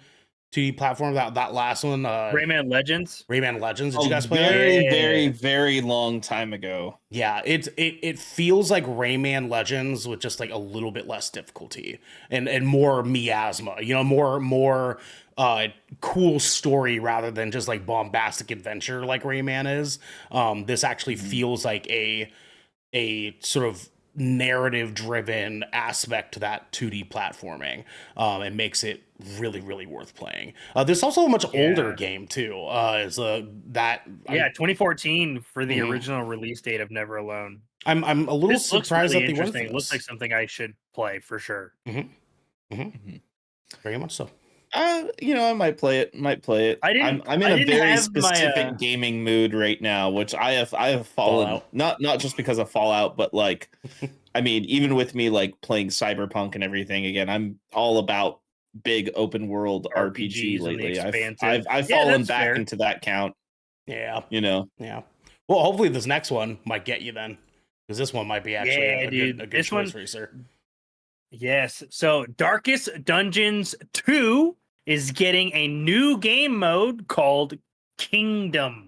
2D platform, that last one, Rayman Legends. Rayman Legends? Did you guys play very, that? very, very long time ago. Yeah, it feels like Rayman Legends with just like a little bit less difficulty and more miasma, you know, more cool story rather than just like bombastic adventure like Rayman is. This actually feels like a sort of narrative driven aspect to that 2D platforming. It makes it really, really worth playing. There's also a much older game too. Is that 2014 for the original release date of Neveralone. I'm a little This surprised really that they went for interesting. this. It looks like something I should play for sure. Very much so. You know, I might play it. I'm in a very specific gaming mood right now, which I have fallen. Not just because of Fallout, but like, I mean, even with me like playing Cyberpunk and everything again, I'm all about big open world RPG lately. I've fallen back into that count. Yeah, you know. Yeah. Well, hopefully this next one might get you then, because this one might be actually a good choice for you, sir. Yes. So Darkest Dungeons 2 is getting a new game mode called Kingdoms.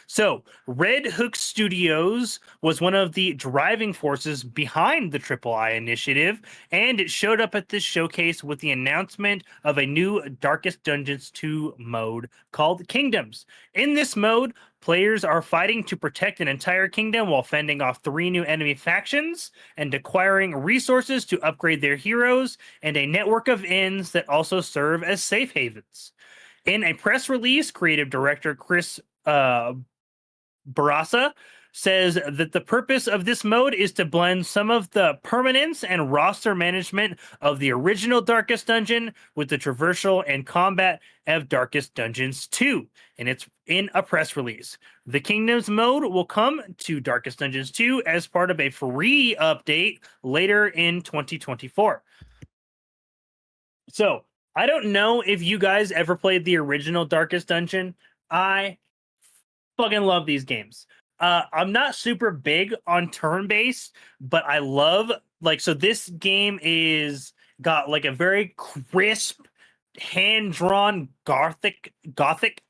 So Red Hook Studios was one of the driving forces behind the III initiative, and it showed up at this showcase with the announcement of a new Darkest Dungeons 2 mode called Kingdoms. In this mode, players are fighting to protect an entire kingdom while fending off 3 new enemy factions and acquiring resources to upgrade their heroes and a network of inns that also serve as safe havens. In a press release, creative director Chris Barasa says that the purpose of this mode is to blend some of the permanence and roster management of the original Darkest Dungeon with the traversal and combat of Darkest Dungeons 2. And it's in a press release. The Kingdoms mode will come to Darkest Dungeons 2 as part of a free update later in 2024. So, I don't know if you guys ever played the original Darkest Dungeon. I fucking love these games. I'm not super big on turn-based, but I love so this game is got like a very crisp, hand-drawn gothic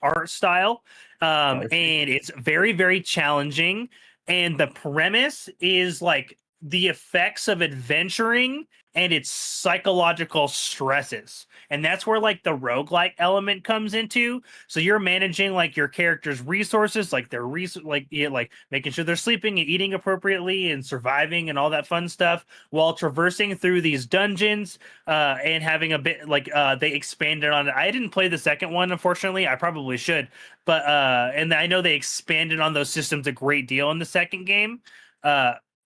art style. And it's very, very challenging. And the premise is like the effects of adventuring and its psychological stresses. And that's where like the roguelike element comes into. So you're managing like your character's resources, like their like making sure they're sleeping and eating appropriately and surviving and all that fun stuff while traversing through these dungeons and having a bit like they expanded on it. I didn't play the second one, unfortunately. I probably should. But and I know they expanded on those systems a great deal in the second game.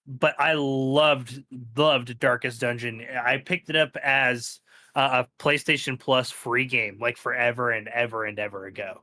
But I loved Darkest Dungeon. I picked it up as a PlayStation Plus free game like forever and ever and ever ago.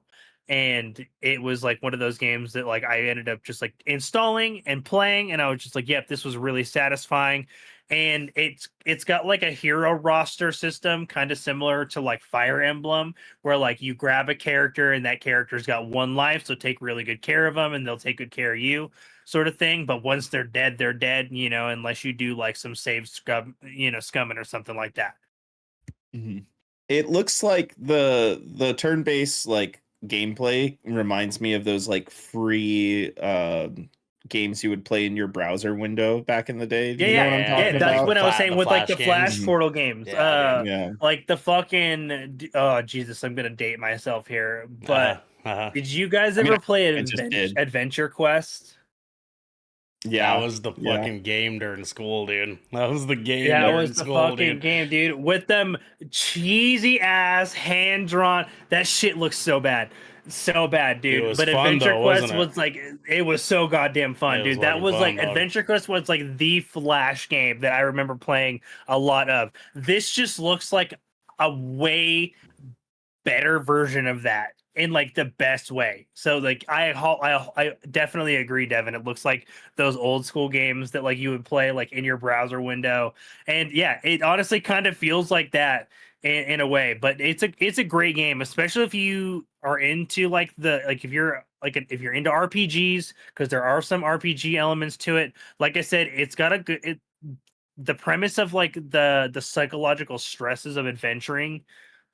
And it was like one of those games that like I ended up just like installing and playing, and I was just like, yep, this was really satisfying. And it's got like a hero roster system kind of similar to like Fire Emblem, where like you grab a character and that character's got 1 life, so take really good care of them and they'll take good care of you, sort of thing. But once they're dead, you know, unless you do like some save scumming or something like that. It looks like the turn-based like gameplay reminds me of those like free games you would play in your browser window back in the day. Do you know what I'm talking about? That's what I was saying with like the Flash Portal games. Like the fucking Jesus, I'm gonna date myself here, but did you guys ever play Adventure Quest? Yeah, that was the fucking game during school, dude. That was the game. Yeah, it was the fucking game, dude. With them cheesy ass hand drawn. That shit looks so bad. So bad, dude. But Adventure Quest was like, it was so goddamn fun, dude. That was like, Adventure Quest was like the Flash game that I remember playing a lot of. This just looks like a way better version of that in like the best way. So like I definitely agree, Devin. It looks like those old school games that like you would play like in your browser window. And yeah, it honestly kind of feels like that in a way. But it's a great game, especially if you are into like if you're if you're into RPGs, because there are some RPG elements to it. Like I said, it's got a good the premise of like the psychological stresses of adventuring,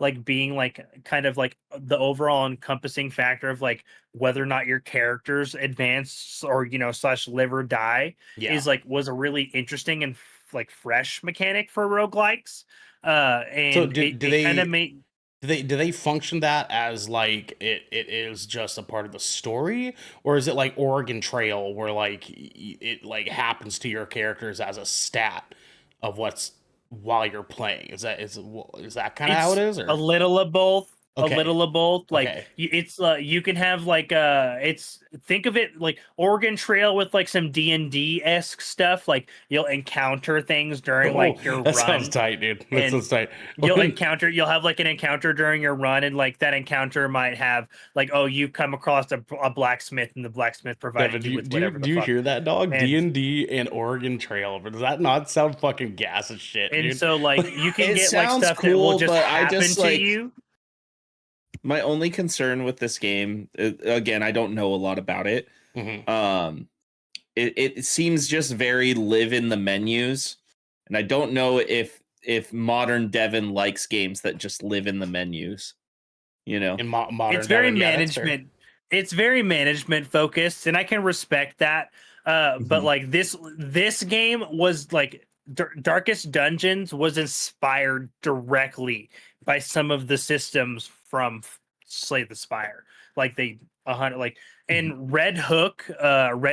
like being like kind of like the overall encompassing factor of like whether or not your characters advance or slash live or die, Yeah. is like was a really interesting and like fresh mechanic for roguelikes. So And do it kind of made do they function that as like it is just a part of the story, or is it like Oregon Trail where like it like happens to your characters as a stat of what's while you're playing? Is that kind of how it It's is, a or little of both. A okay, little of both. Like okay, it's you can have like it's think of it like Oregon Trail with like some D&D-esque stuff. Like you'll encounter things during oh, like your that sounds run, tight, dude. That and sounds tight. you'll have like an encounter during your run, and like that encounter might have like, oh, you come across a blacksmith, and the blacksmith Devin, provided you with whatever the do you fuck. hear that, dog? And D&D and Oregon Trail. Does that not sound fucking gas as shit, and dude? so like you can It get like sounds stuff that will cool, just but I happen just to like you. my only concern with this game, again, I don't know a lot about it. Mhm. It seems just very live in the menus, and I don't know if modern Devin likes games that just live in the menus. You know, In modern It's very Devin, yeah, that's fair. management. It's very management focused, and I can respect that. But Mhm. like this game was like Darkest Dungeons was inspired directly by some of the systems from Slay the Spire. Like they 100 like Mhm. and Red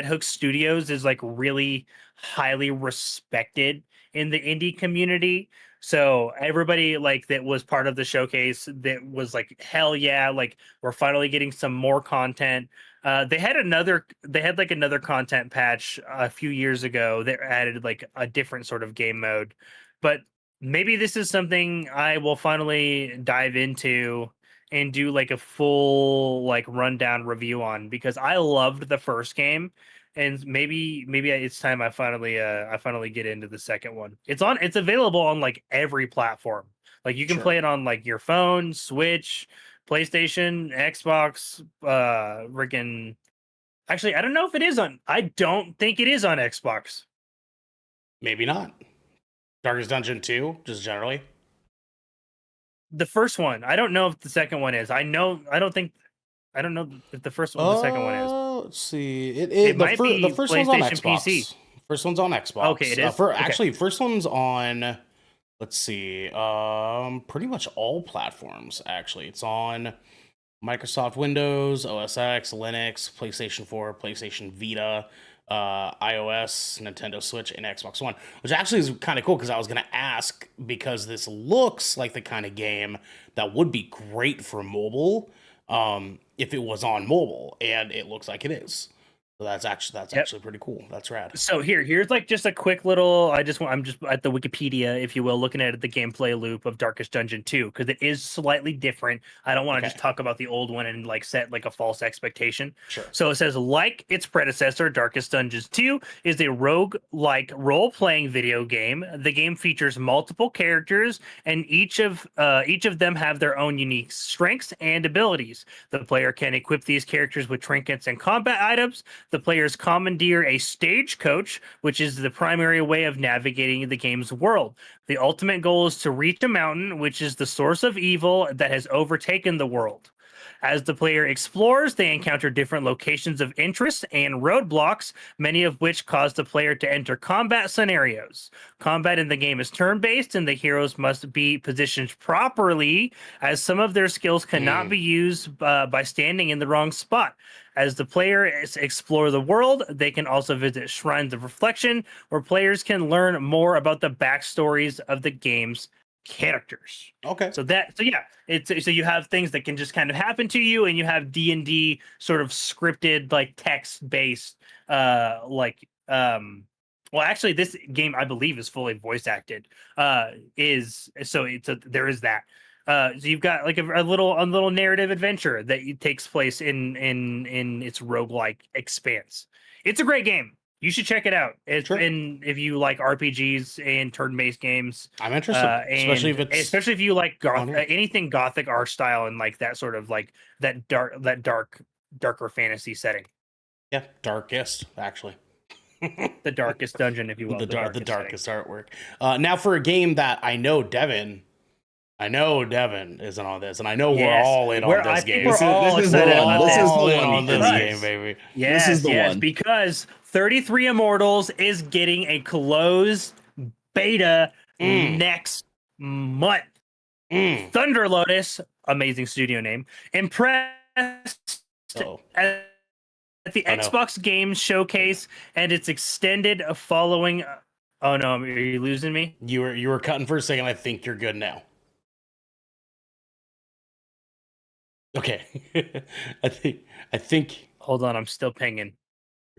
Hook Studios is like really highly respected in the indie community. So everybody like that was part of the showcase that was like, hell yeah, like we're finally getting some more content. They had like another content patch a few years ago that added like a different sort of game mode. But maybe this is something I will finally dive into and do like a full like rundown review on, because I loved the first game, and maybe it's time I finally get into the second one. It's available on like every platform. Like you can play Sure. it on like your phone, Switch, PlayStation, Xbox, freaking actually I don't know if it is on I don't think it is on Xbox. Maybe not. Darkest Dungeon 2, just generally. The first one. I don't know if the second one is. I don't know if the first one the second one is. Let's see. It might The be first one's on PlayStation PC. Xbox. First one's on Okay, Xbox. it is. Okay. Actually, first one's on. Let's see. Pretty much all platforms. Actually, it's on Microsoft Windows, OS X, Linux, PlayStation 4, PlayStation Vita, iOS, Nintendo Switch, and Xbox One, which actually is kind of cool because I was going to ask, because this looks like the kind of game that would be great for mobile, if it was on mobile, and it looks like it is. So that's Yep. actually pretty cool. That's rad. So here's like just a quick little. I'm just at the Wikipedia, if you will, looking at the gameplay loop of Darkest Dungeon 2, because it is slightly different. I don't want to Okay. just talk about the old one and like set like a false expectation. Sure. So it says, like its predecessor, Darkest Dungeons 2 is a rogue-like role-playing video game. The game features multiple characters, and each of them have their own unique strengths and abilities. The player can equip these characters with trinkets and combat items. The players commandeer a stagecoach, which is the primary way of navigating the game's world. The ultimate goal is to reach a mountain, which is the source of evil that has overtaken the world. As the player explores, they encounter different locations of interest and roadblocks, many of which cause the player to enter combat scenarios. Combat in the game is turn-based, and the heroes must be positioned properly, as some of their skills cannot be used by standing in the wrong spot. As the players explore the world, they can also visit shrines of reflection, where players can learn more about the backstories of the game's characters. Okay. So yeah, so you have things that can just kind of happen to you, and you have D&D sort of scripted, like text based, well, actually, this game I believe is fully voice acted. There is that. So you've got like a little narrative adventure that takes place in its roguelike expanse. It's a great game. You should check it out. It's in if you like RPGs and turn-based games. I'm interested, especially if you like anything gothic art style and like that sort of like that darker fantasy setting. Yeah, darkest actually. The darkest dungeon, if you will. The darkest artwork. Now for a game that I know Devin isn't on this, and I know we're all in on this game. We're all excited on this game, baby. Yes, this is the one. Because 33 Immortals is getting a closed beta next month. Thunder Lotus, amazing studio name, impressed at the Xbox Games Showcase and its extended following. Oh no, are you losing me? You were cutting for a second. I think you're good now. Okay. I think. Hold on, I'm still pinging.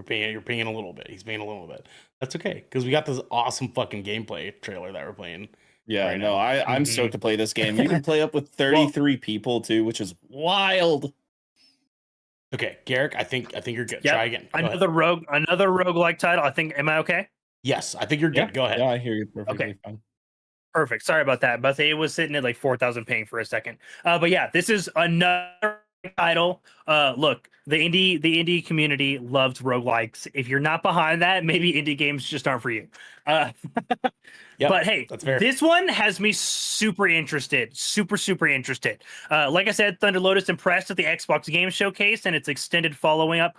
You're pinging a little bit. He's pinging a little bit. That's okay, because we got this awesome fucking gameplay trailer that we're playing. Yeah, right no, I'm stoked to play this game. You can play up with 33 people too, which is wild. Okay, Garrick, I think you're good. Yep. Try again. Another roguelike title. I think. Am I okay? Yes, I think you're good. Yeah, go ahead. Yeah, I hear you perfectly fine. Perfect. Sorry about that, but it was sitting at like 4,000 ping for a second. But yeah, this is another title. Look, the indie community loves roguelikes. If you're not behind that, maybe indie games just aren't for you. But hey, this one has me super interested. Super interested. Like I said, Thunder Lotus impressed at the Xbox Game Showcase and its extended following up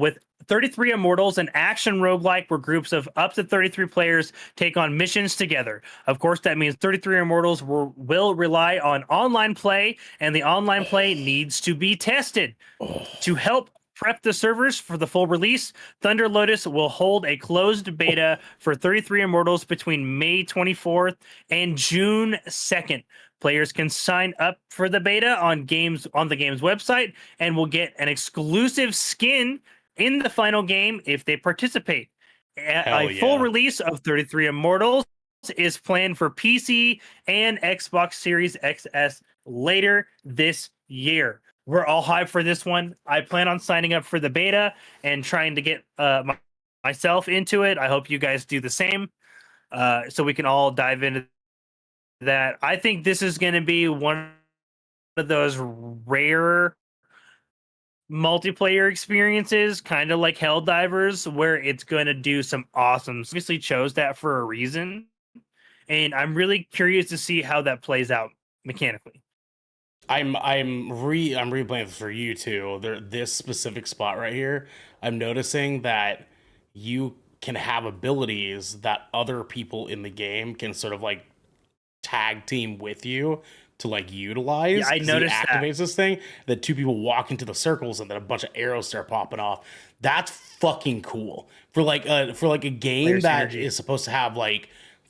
with 33 Immortals, an action roguelike where groups of up to 33 players take on missions together. Of course, that means 33 Immortals will rely on online play, and the online play needs to be tested. To help prep the servers for the full release, Thunder Lotus will hold a closed beta for 33 Immortals between May 24th and June 2nd. Players can sign up for the beta on the game's website and will get an exclusive skin in the final game if they participate. Full release of 33 Immortals is planned for PC and Xbox Series XS later this year. We're all hyped for this one. I plan on signing up for the beta and trying to get myself into it. I hope you guys do the same, so we can all dive into that. I think this is going to be one of those rare multiplayer experiences, kind of like Helldivers, where it's going to do some awesome. Obviously, chose that for a reason, and I'm really curious to see how that plays out mechanically. I'm replaying this for you too. This specific spot right here, I'm noticing that you can have abilities that other people in the game can sort of like tag team with you to like utilize. Yeah, I noticed he activates this thing that two people walk into the circles and then a bunch of arrows start popping off. That's fucking cool for like a game that is supposed to have like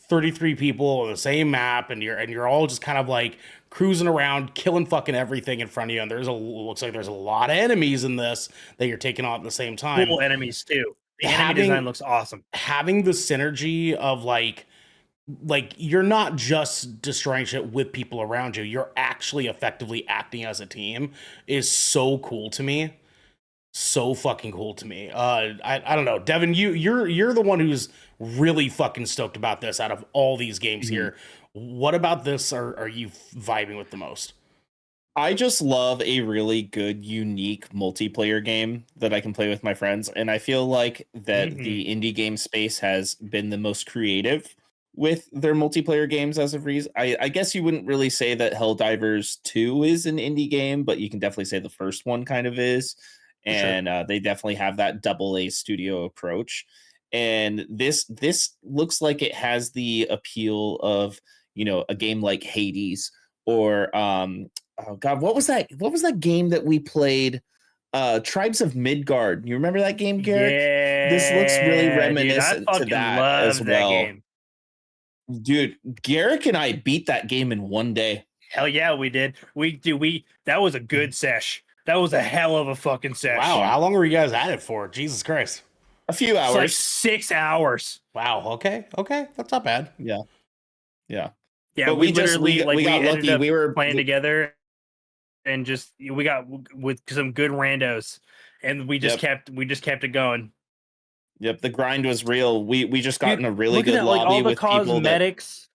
33 people on the same map, and you're all just kind of like cruising around, killing fucking everything in front of you. And looks like there's a lot of enemies in this that you're taking on at the same time. Cool enemies too. The enemy design looks awesome. Having the synergy of like you're not just destroying shit with people around you, you're actually effectively acting as a team is so cool to me. So fucking cool to me. I don't know, Devin, you're the one who's really fucking stoked about this out of all these games here. What about this are you vibing with the most? I just love a really good, unique multiplayer game that I can play with my friends. And I feel like that the indie game space has been the most creative with their multiplayer games as of reason. I guess you wouldn't really say that Helldivers 2 is an indie game, but you can definitely say the first one kind of is. And they definitely have that AA studio approach. And this looks like it has the appeal of, you know, a game like Hades or oh god, what was that game that we played? Tribes of Midgard. You remember that game, Garrick? Yeah, this looks really reminiscent to that as well. Game. Dude, Garrick and I beat that game in one day. Hell yeah, we did. That was a good sesh. That was a hell of a fucking sesh. Wow, how long were you guys at it for? Jesus Christ. A few hours. It's like 6 hours. Wow, okay. That's not bad. Yeah. Yeah, but we we just literally we got ended lucky. up We were playing together, and just we got with some good randos, and we just Yep. kept it going. Yep, the grind was real. We just got Dude, in a really looking good at like lobby all the with people that. cosmetics.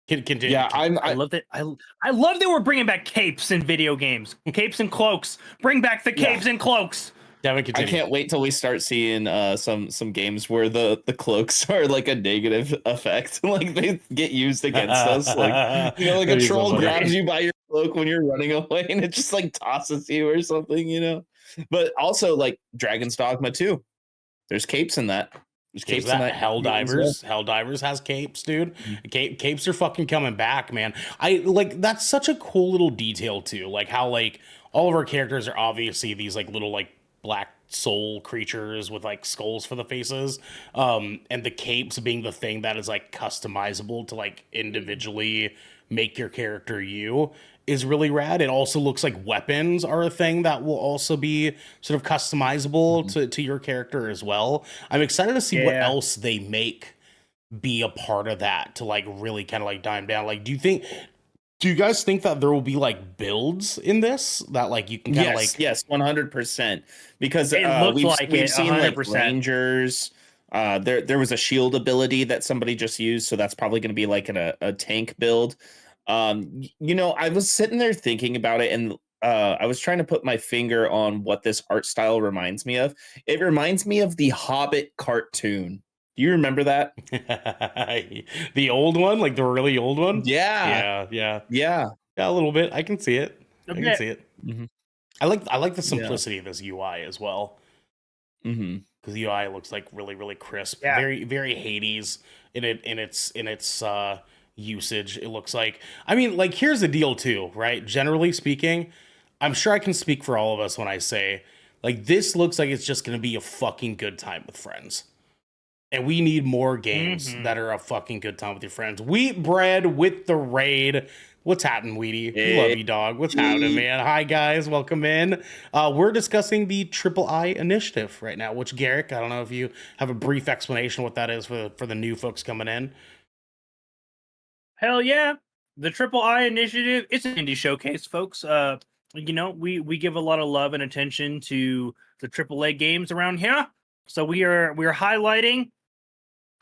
Yeah, I love that. I love that we're bringing back capes in video games. Capes and cloaks. Bring back the capes and cloaks. Devin, I continue. can't wait till we start seeing some games where the cloaks are like a negative effect, like they get used against us. Like, you know, like a troll grabs you by your cloak when you're running away, and it just like tosses you or something, you know. But also like Dragon's Dogma 2. There's capes in that. There's capes in that. Helldivers. Helldivers has capes, dude. Capes are fucking coming back, man. I like that's such a cool little detail too. Like how like all of our characters are obviously these like little like black soul creatures with like skulls for the faces. And the capes being the thing that is like customizable to like individually make your character you is really rad. It also looks like weapons are a thing that will also be sort of customizable to your character as well. I'm excited to see what else they make be a part of that to like really kind of like dime down. Like, do you guys think that there will be like builds in this that like you can kind of like 100%, because It looks we've like it, seen like 100%. rangers. There was a shield ability that somebody just used, so that's probably going to be like a tank build. You know, I was sitting there thinking about it, and I was trying to put my finger on what this art style reminds me of. It reminds me of the Hobbit cartoon. Do you remember that? the old one, like the really old one? Yeah. Yeah, a little bit. I can see it. I can see it. Mm-hmm. I like the simplicity of this UI as well. Mm-hmm. Because the UI looks like really, really crisp. Yeah. Very, very Hades in its usage. It looks like. I mean, like here's the deal too, right? Generally speaking, I'm sure I can speak for all of us when I say, like, this looks like it's just gonna be a fucking good time with friends. And we need more games that are a fucking good time with your friends. Wheat bread with the raid. What's happening, Weedy? We love you, dog. What's happening, man? Hi, guys. Welcome in. We're discussing the Triple I initiative right now, which, Garrick, I don't know if you have a brief explanation of what that is for the new folks coming in. Hell yeah. The Triple I initiative, it's an indie showcase, folks. You know, we give a lot of love and attention to the AAA games around here. So we're highlighting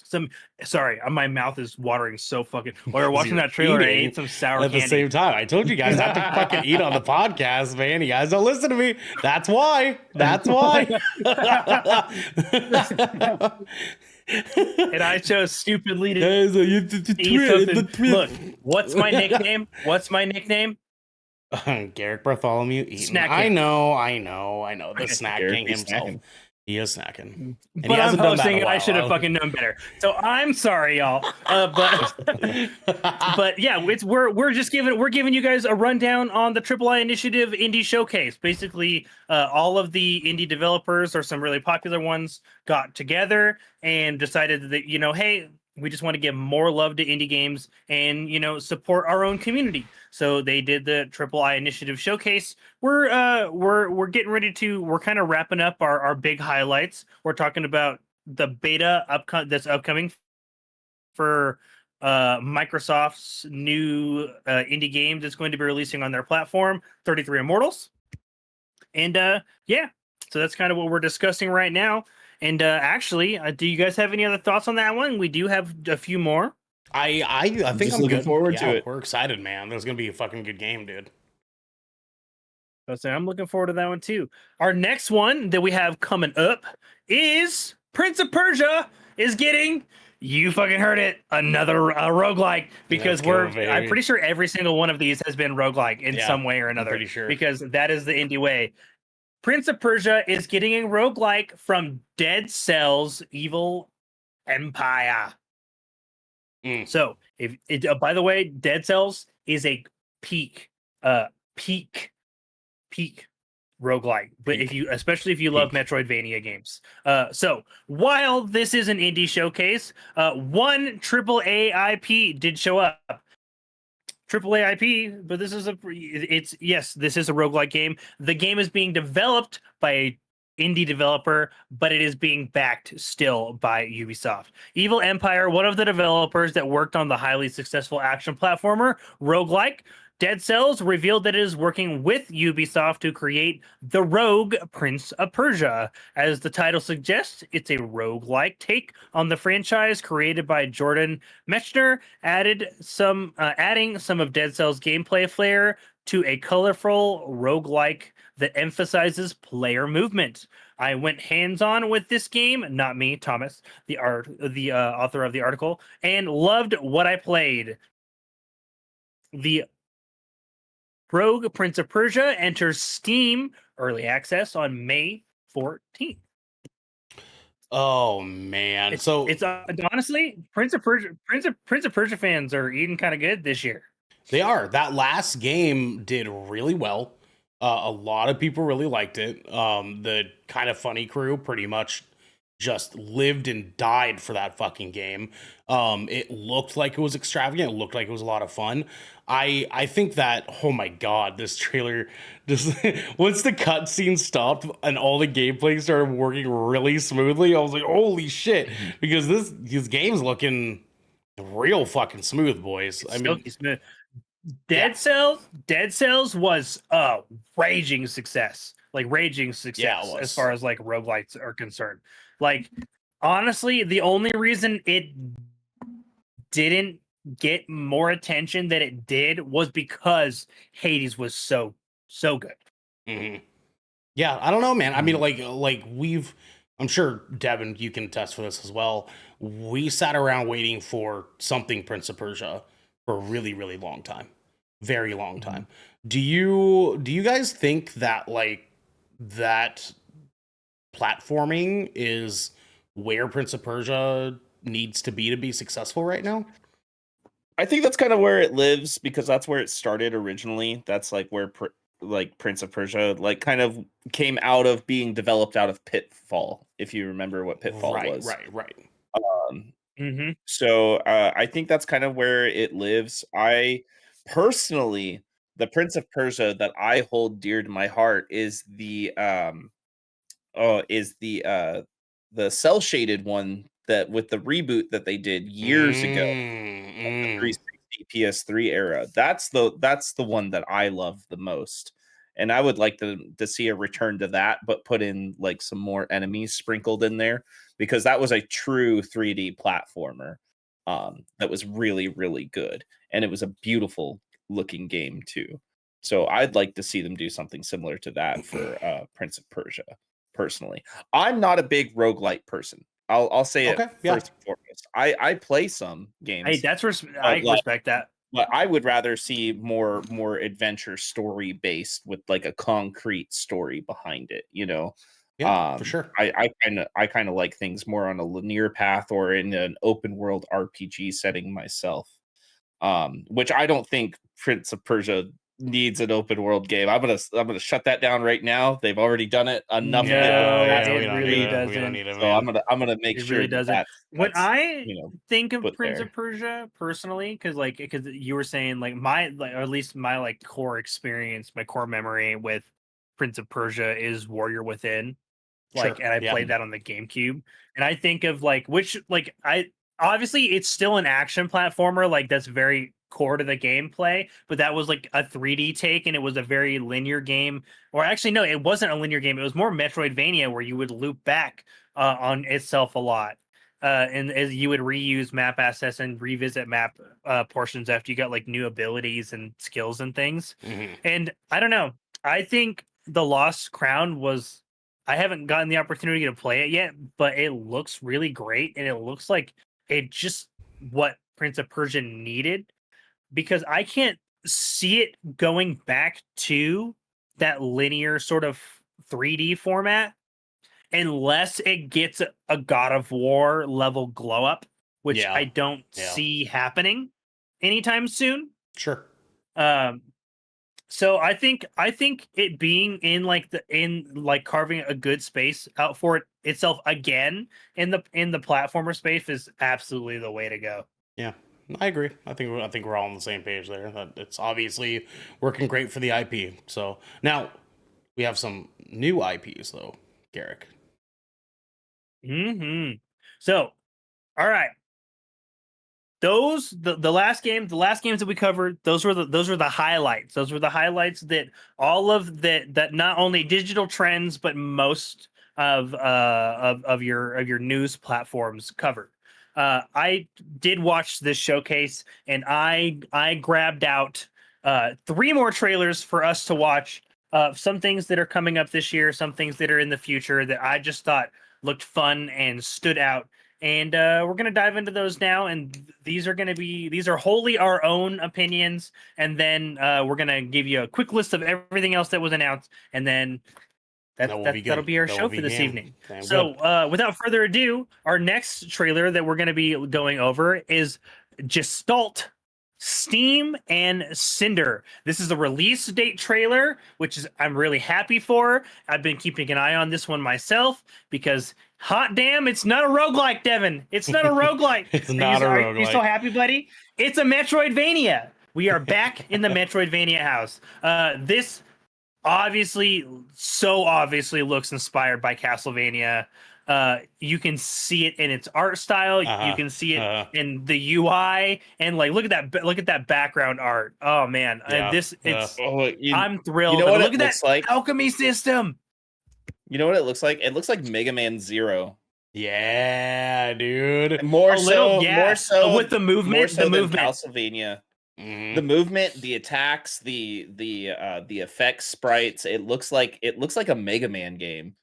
some. Sorry, my mouth is watering so fucking. While we're watching that trailer, I ate some sour at candy. the same time. I told you guys not to fucking eat on the podcast, man. You guys don't listen to me. That's why. That's why. And I chose stupidly to eat something. Look, what's my nickname? Garrick Bartholomew eating. I know. The snack king himself. Snacking. He is snacking. And but I'm hosting and I should have fucking known better. So I'm sorry, y'all. But yeah, we're giving you guys a rundown on the AAA Initiative Indie Showcase. Basically, all of the indie developers, or some really popular ones, got together and decided that, you know, hey, we just want to give more love to indie games and, you know, support our own community. So they did the AAA Initiative Showcase. We're getting ready to. We're kind of wrapping up our big highlights. We're talking about the beta that's upcoming for Microsoft's new indie game that's going to be releasing on their platform, 33 Immortals. And yeah, so that's kind of what we're discussing right now. And actually, do you guys have any other thoughts on that one? We do have a few more. I think I'm looking forward to it. We're excited, man. There's gonna be a fucking good game, dude. I'm looking forward to that one too. Our next one that we have coming up is Prince of Persia is getting, you fucking heard it, another roguelike, because I'm pretty sure every single one of these has been roguelike in some way or another. I'm pretty sure. Because that is the indie way. Prince of Persia is getting a roguelike from Dead Cells Evil Empire. So, by the way, Dead Cells is a peak roguelike. But especially if you love Metroidvania games. So while this is an indie showcase, one AAA IP did show up. AAA IP, but this is this is a roguelike game. The game is being developed by indie developer, but it is being backed still by Ubisoft. Evil Empire, one of the developers that worked on the highly successful action platformer roguelike Dead Cells, revealed that it is working with Ubisoft to create the Rogue Prince of Persia. As the title suggests, it's a roguelike take on the franchise created by Jordan Mechner, adding some of Dead Cells gameplay flair to a colorful roguelike that emphasizes player movement. I went hands-on with this game, not me, Thomas, the author of the article, and loved what I played. The Rogue Prince of Persia enters Steam early access on May 14th. Oh man! It's honestly Prince of Persia fans are eating kind of good this year. They are. That last game did really well. A lot of people really liked it. The Kind of Funny crew pretty much just lived and died for that fucking game. It looked like it was extravagant. It looked like it was a lot of fun. I think that, oh my god, this trailer just once the cutscene stopped and all the gameplay started working really smoothly, I was like, holy shit, because this game's looking real fucking smooth, boys. It's smooth. Dead Cells was a raging success. Like raging success as far as like roguelites are concerned. Like honestly, the only reason it didn't get more attention than it did was because Hades was so good. Mm-hmm. Yeah, I don't know, man. I mean, I'm sure Devin, you can attest for this as well. We sat around waiting for something Prince of Persia for a really, really long time, very long time. Do you guys think that that platforming is where Prince of Persia needs to be successful right now? I think that's kind of where it lives because that's where it started originally. That's like where Prince of Persia kind of came out of being developed out of Pitfall, if you remember what Pitfall was. Right. So I think that's kind of where it lives. I personally, the Prince of Persia that I hold dear to my heart is the cell shaded one that with the reboot that they did years ago, the 360 PS3 era. That's the one that I love the most. And I would like to see a return to that, but put in like some more enemies sprinkled in there because that was a true 3D platformer that was really, really good. And it was a beautiful looking game too. So I'd like to see them do something similar to that for Prince of Persia. Personally, I'm not a big roguelite person. I'll say it first and foremost. I play some games. Hey, I respect that. But I would rather see more adventure story based with like a concrete story behind it, you know. Yeah, for sure. I kind of like things more on a linear path or in an open world RPG setting myself. Which I don't think Prince of Persia needs an open world game. I'm gonna shut that down right now. They've already done it enough. No, it really doesn't. So I'm gonna make sure really doesn't. When I think of Prince there. of Persia personally, because you were saying like or at least my core experience, my core memory with Prince of Persia is Warrior Within. And I played that on the GameCube, and I think of obviously it's still an action platformer, that's very core to the gameplay, but that was like a 3D take, and it was a very linear game. Or actually, no, it wasn't a linear game. It was more Metroidvania, where you would loop back on itself a lot, and as you would reuse map assets and revisit map portions after you got like new abilities and skills and things. And I don't know. I think the Lost Crown was. I haven't gotten the opportunity to play it yet, but it looks really great, and it looks like it just what Prince of Persia needed, because I can't see it going back to that linear sort of 3D format unless it gets a God of War level glow up, which I don't see happening anytime soon. Sure. So I think it being in carving a good space out for it itself again in the platformer space is absolutely the way to go. Yeah, I agree. I think we're all on the same page there. That it's obviously working great for the IP. So now we have some new IPs though Garrick. So, all right. The last games that we covered, those were the highlights. Those were the highlights that all of that not only digital trends, but most of your news platforms covered. I did watch this showcase, and I grabbed out 3 more trailers for us to watch. Some things that are coming up this year, some things that are in the future that I just thought looked fun and stood out. And we're going to dive into those now. And these are wholly our own opinions. And then we're going to give you a quick list of everything else that was announced. And then that'll be our show for this evening. So without further ado, our next trailer that we're going to be going over is Gestalt, Steam, and Cinder. This is the release date trailer, which is I'm really happy for. I've been keeping an eye on this one myself because hot damn, it's not a roguelike, Devin. It's not a roguelike. It's not a roguelike. Are you so happy, buddy? It's a Metroidvania. We are back in the Metroidvania house. This obviously looks inspired by Castlevania. You can see it in its art style. You can see it in the UI, and like look at that background art. Oh man, I'm thrilled. You know what look it at looks that like? alchemy system. You know what it looks like? It looks like Mega Man Zero. Yeah, dude. More so with the movement, more so the than movement. Castlevania. The movement, the attacks, the effects, sprites. It looks like a Mega Man game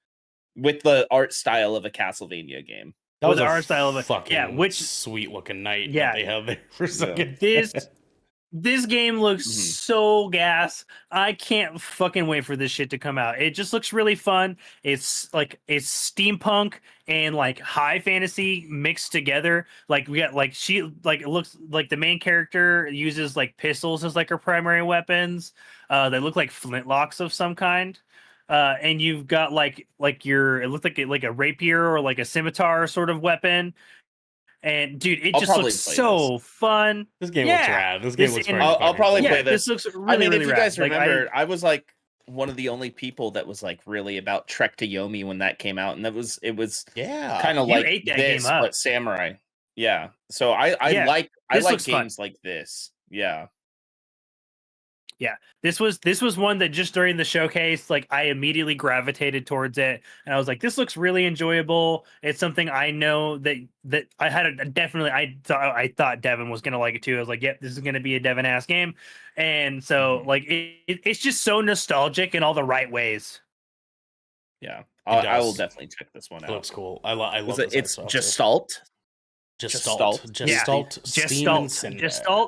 with the art style of a Castlevania game. That was the a art style of a fucking sweet looking night that they have there for a second. This game looks so gas. I can't fucking wait for this shit to come out. It just looks really fun. It's steampunk and like high fantasy mixed together. Like we got it looks like the main character uses like pistols as like her primary weapons. They look like flintlocks of some kind. And you've got it looks like a rapier or like a scimitar sort of weapon. And dude, it just looks so fun. This game looks rad. This game looks I'll probably play this. This looks really, if really you rad. guys remember, I was like one of the only people that was like really about Trek to Yomi when that came out, and it was kind of like this but samurai. Yeah. So I like games like this. Yeah. Yeah, this was one that just during the showcase, like I immediately gravitated towards it, and I was like, "This looks really enjoyable." It's something I know that I had definitely. I thought Devin was gonna like it too. I was like, "Yep, this is gonna be a Devin ass game," and so like it's just so nostalgic in all the right ways. Yeah, I will definitely check this one out. It looks cool. I love it. It's Gestalt. Gestalt,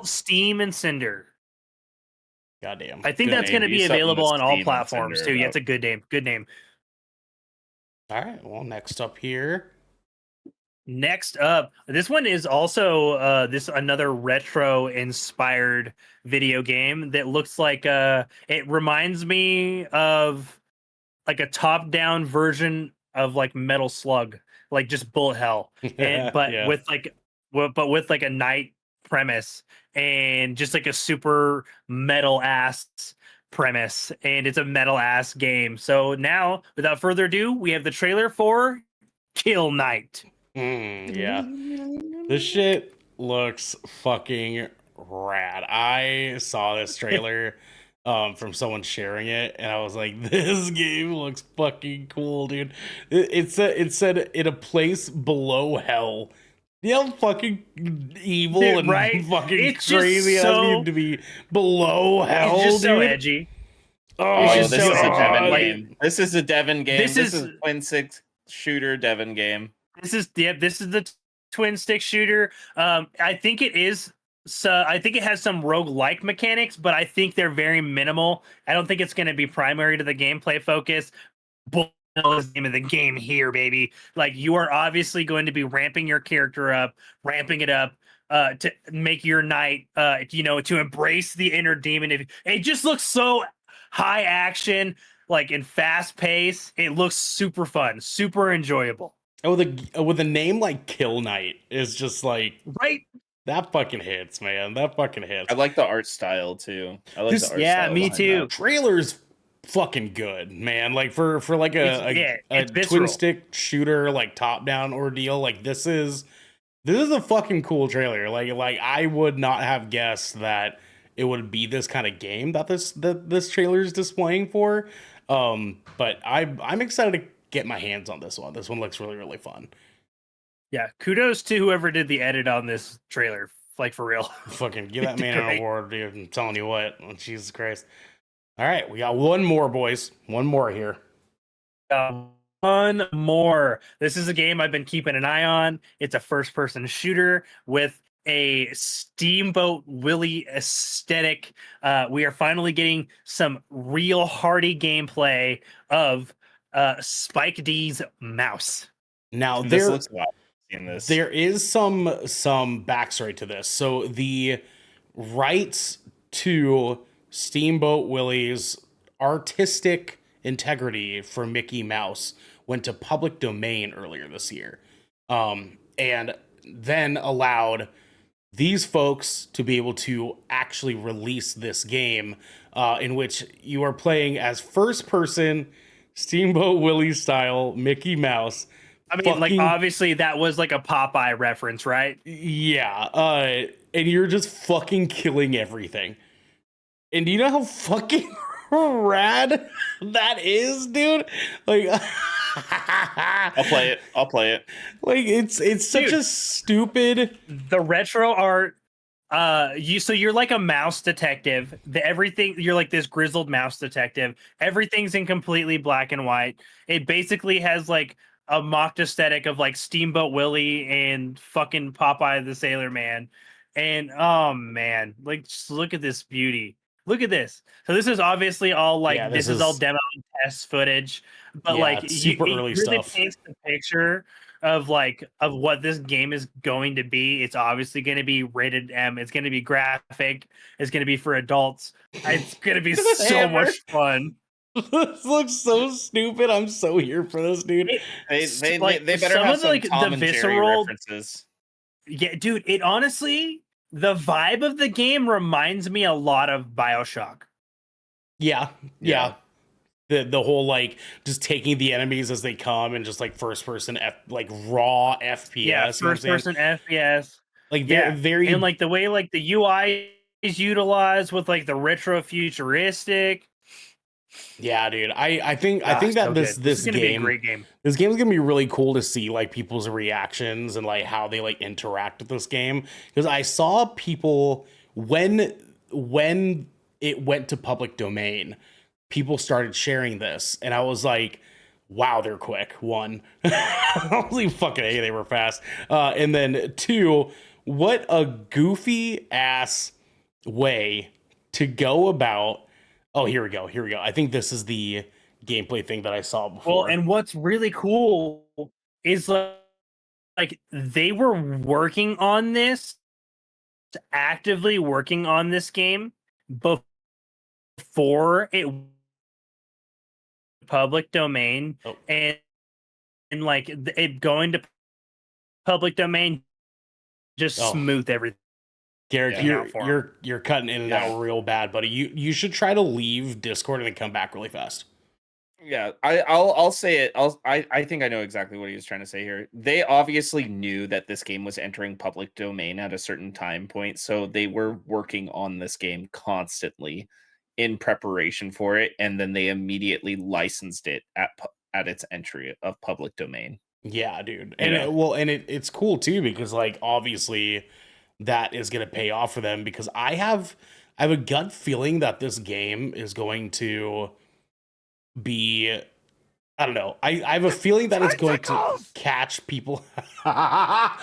Steam, and Cinder. Goddamn. I think that's going to be available on all platforms too. Yeah, it's a good name. Good name. All right. Well, next up here. Next up, this one is also another retro inspired video game that looks like it reminds me of like a top down version of like Metal Slug, like just bullet hell, with like a knight premise and just like a super metal ass premise, and it's a metal ass game. So now, without further ado, we have the trailer for Kill Knight. Yeah, this shit looks fucking rad. I saw this trailer from someone sharing it, and I was like, this game looks fucking cool, dude. It said in a place below hell. Yeah, fucking evil and fucking it's crazy. It doesn't need to be below hell. It's just dude. so edgy. This is a Devin game. This is a Devin game. This is a twin stick shooter Devin game. This is the twin stick shooter. I think it is. So I think it has some roguelike mechanics, but I think they're very minimal. I don't think it's going to be primary to the gameplay focus. Is the name of the game here, baby. Like, you are obviously going to be ramping your character up, ramping it up to make your knight, to embrace the inner demon. It just looks so high action, like in fast pace. It looks super fun, super enjoyable. Oh, with a name like Kill Knight is just like that fucking hits, man. That fucking hits. I like the art style too. I like the art style. Yeah, me too. Trailer's fucking good, man. Like for like a twin visceral. stick shooter, like top down ordeal. Like this is a fucking cool trailer. Like I would not have guessed that it would be this kind of game that this trailer is displaying for. But I'm excited to get my hands on this one. This one looks really, really fun. Yeah, kudos to whoever did the edit on this trailer. Like, for real. Fucking give that man an award, dude. I'm telling you what. Oh, Jesus Christ. All right, we got one more, boys. One more here. One more. This is a game I've been keeping an eye on. It's a first-person shooter with a Steamboat Willie aesthetic. We are finally getting some real hearty gameplay of Spike D's Mouse. Now this looks wild. This. There is some backstory to this. So the rights to Steamboat Willie's artistic integrity for Mickey Mouse went to public domain earlier this year, and then allowed these folks to be able to actually release this game, in which you are playing as first person Steamboat Willie style Mickey Mouse. I mean, like, obviously that was like a Popeye reference, right? Yeah. And you're just fucking killing everything. And do you know how fucking rad that is, dude? Like, I'll play it. Like, it's such a stupid. The retro art. You're like a mouse detective. You're like this grizzled mouse detective. Everything's in completely black and white. It basically has like a mocked aesthetic of like Steamboat Willie and fucking Popeye the Sailor Man. And oh man, like, just look at this beauty. Look at this. So this is obviously all like this is all demo and test footage, but like super early really stuff. paints the picture of what this game is going to be. It's obviously going to be rated M. It's going to be graphic. It's going to be for adults. It's going to be so much fun. This looks so stupid. I'm so here for this, dude. They better have some Tom and Jerry references. Yeah, dude. It honestly, the vibe of the game reminds me a lot of BioShock. Yeah. The whole like just taking the enemies as they come and just like first person like raw FPS. Yeah, first person FPS. Like very and like the way like the UI is utilized with like the retro futuristic. Yeah, dude. I think that this is gonna be a great game. This game is gonna be really cool to see like people's reactions and like how they like interact with this game. Because I saw people when it went to public domain, people started sharing this, and I was like, wow, they're quick. One, I was like, fucking A, they were fast. And then two, what a goofy ass way to go about. Oh, here we go. I think this is the gameplay thing that I saw before. Well, and what's really cool is like they were working on this, actively working on this game before it public domain, and like it going to public domain just smooth everything. Garrett, you're cutting in and out real bad, buddy. You should try to leave Discord and then come back really fast. Yeah, I'll say it. I think I know exactly what he was trying to say here. They obviously knew that this game was entering public domain at a certain time point, so they were working on this game constantly in preparation for it, and then they immediately licensed it at its entry of public domain. Yeah, dude. And it's cool too because like obviously that is going to pay off for them because I have a gut feeling that this game is going to be, I don't know. I have a feeling that it's going to catch people. Honestly,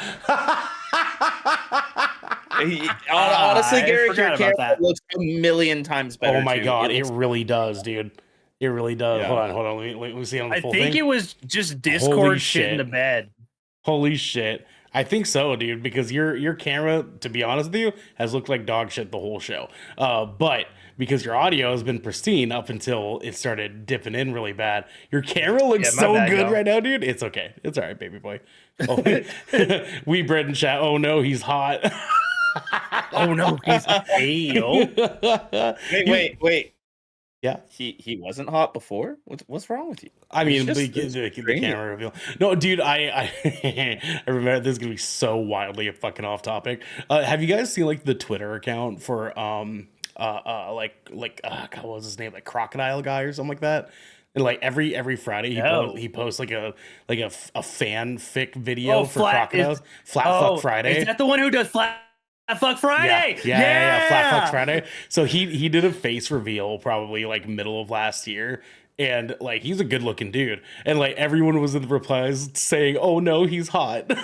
Garrett, your camera looks a million times better. Oh my god, it really does, dude. It really does. Yeah. Hold on. Let me see on the full thing. I think it was just Discord shit in the bed. Holy shit. I think so, dude, because your camera, to be honest with you, has looked like dog shit the whole show. But because your audio has been pristine up until it started dipping in really bad, your camera looks so good right now, dude. It's okay. It's all right, baby boy. Oh, we bred in chat. Oh no, he's hot. Oh no, he's pale. Wait. Yeah, he wasn't hot before. What's wrong with you? I mean, It's the camera reveal. No, dude, I I remember this is gonna be so wildly fucking off topic. Have you guys seen like the Twitter account for God, what was his name, like Crocodile Guy or something like that? And like every Friday he posts like a fanfic video for crocodiles. Flat Fuck Friday. Is that the one who does Flat Fuck Friday? Yeah. Flat Fuck Friday. So he did a face reveal probably like middle of last year. And like he's a good looking dude. And like everyone was in the replies saying, "Oh no, he's hot." Like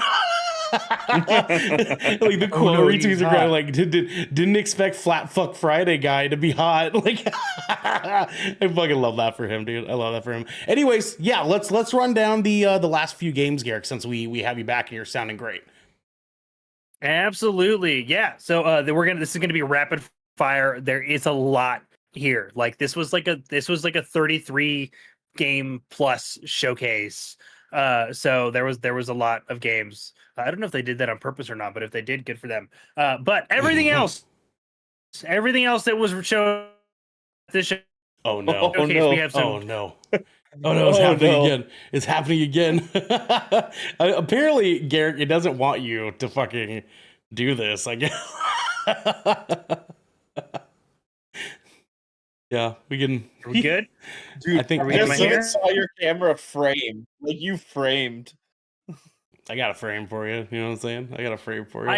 the quote retweets are going like didn't expect Flat Fuck Friday guy to be hot. Like I fucking love that for him, dude. I love that for him. Anyways, yeah, let's run down the last few games, Garrick, since we have you back and you're sounding great. Absolutely. Yeah. So this is gonna be rapid fire. There is a lot here. Like this was like a 33 game plus showcase. So there was a lot of games. I don't know if they did that on purpose or not, but if they did, good for them. But everything else that was shown this show. Oh no! Showcase, Oh no! we have some, Oh no! Oh no! It's happening again! It's happening again! Apparently, Garrick, it doesn't want you to fucking do this. I guess. Yeah, we can. Are we good? Dude, I think I just saw your camera frame. Like you framed. I got a frame for you. You know what I'm saying? I got a frame for you.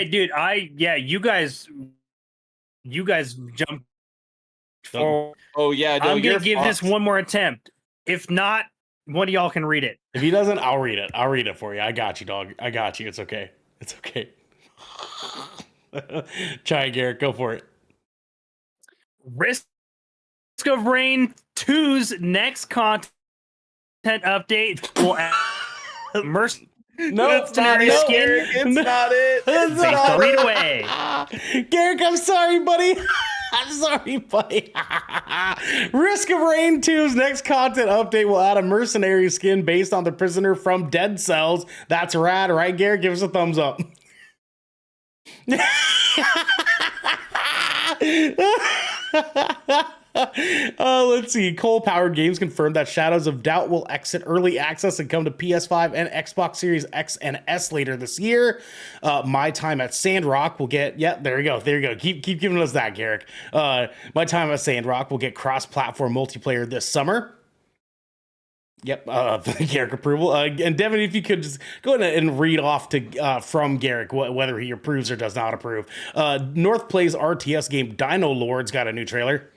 You guys jumped forward. Oh yeah, no, I'm gonna give this one more attempt. If not, one of y'all can read it. If he doesn't, I'll read it. I'll read it for you. I got you, dog. I got you. It's okay. It's okay. Try it, Garrett. Go for it. Risk of Rain 2's next content update will add mercenary skin. It's not it. It's not read away. Garrick, I'm sorry, buddy. I'm sorry, buddy. Risk of Rain 2's next content update will add a mercenary skin based on the prisoner from Dead Cells. That's rad, right, Garrick? Give us a thumbs up. Let's see. Cole Powered Games confirmed that Shadows of Doubt will exit early access and come to PS5 and Xbox Series X and S later this year. My Time at Sandrock will get... Yeah, there you go. There you go. Keep giving us that, Garrick. My Time at Sandrock will get cross-platform multiplayer this summer. Yep, Garrick approval. And Devin, if you could just go ahead and read off to from Garrick whether he approves or does not approve. North Play's RTS game Dino Lords got a new trailer.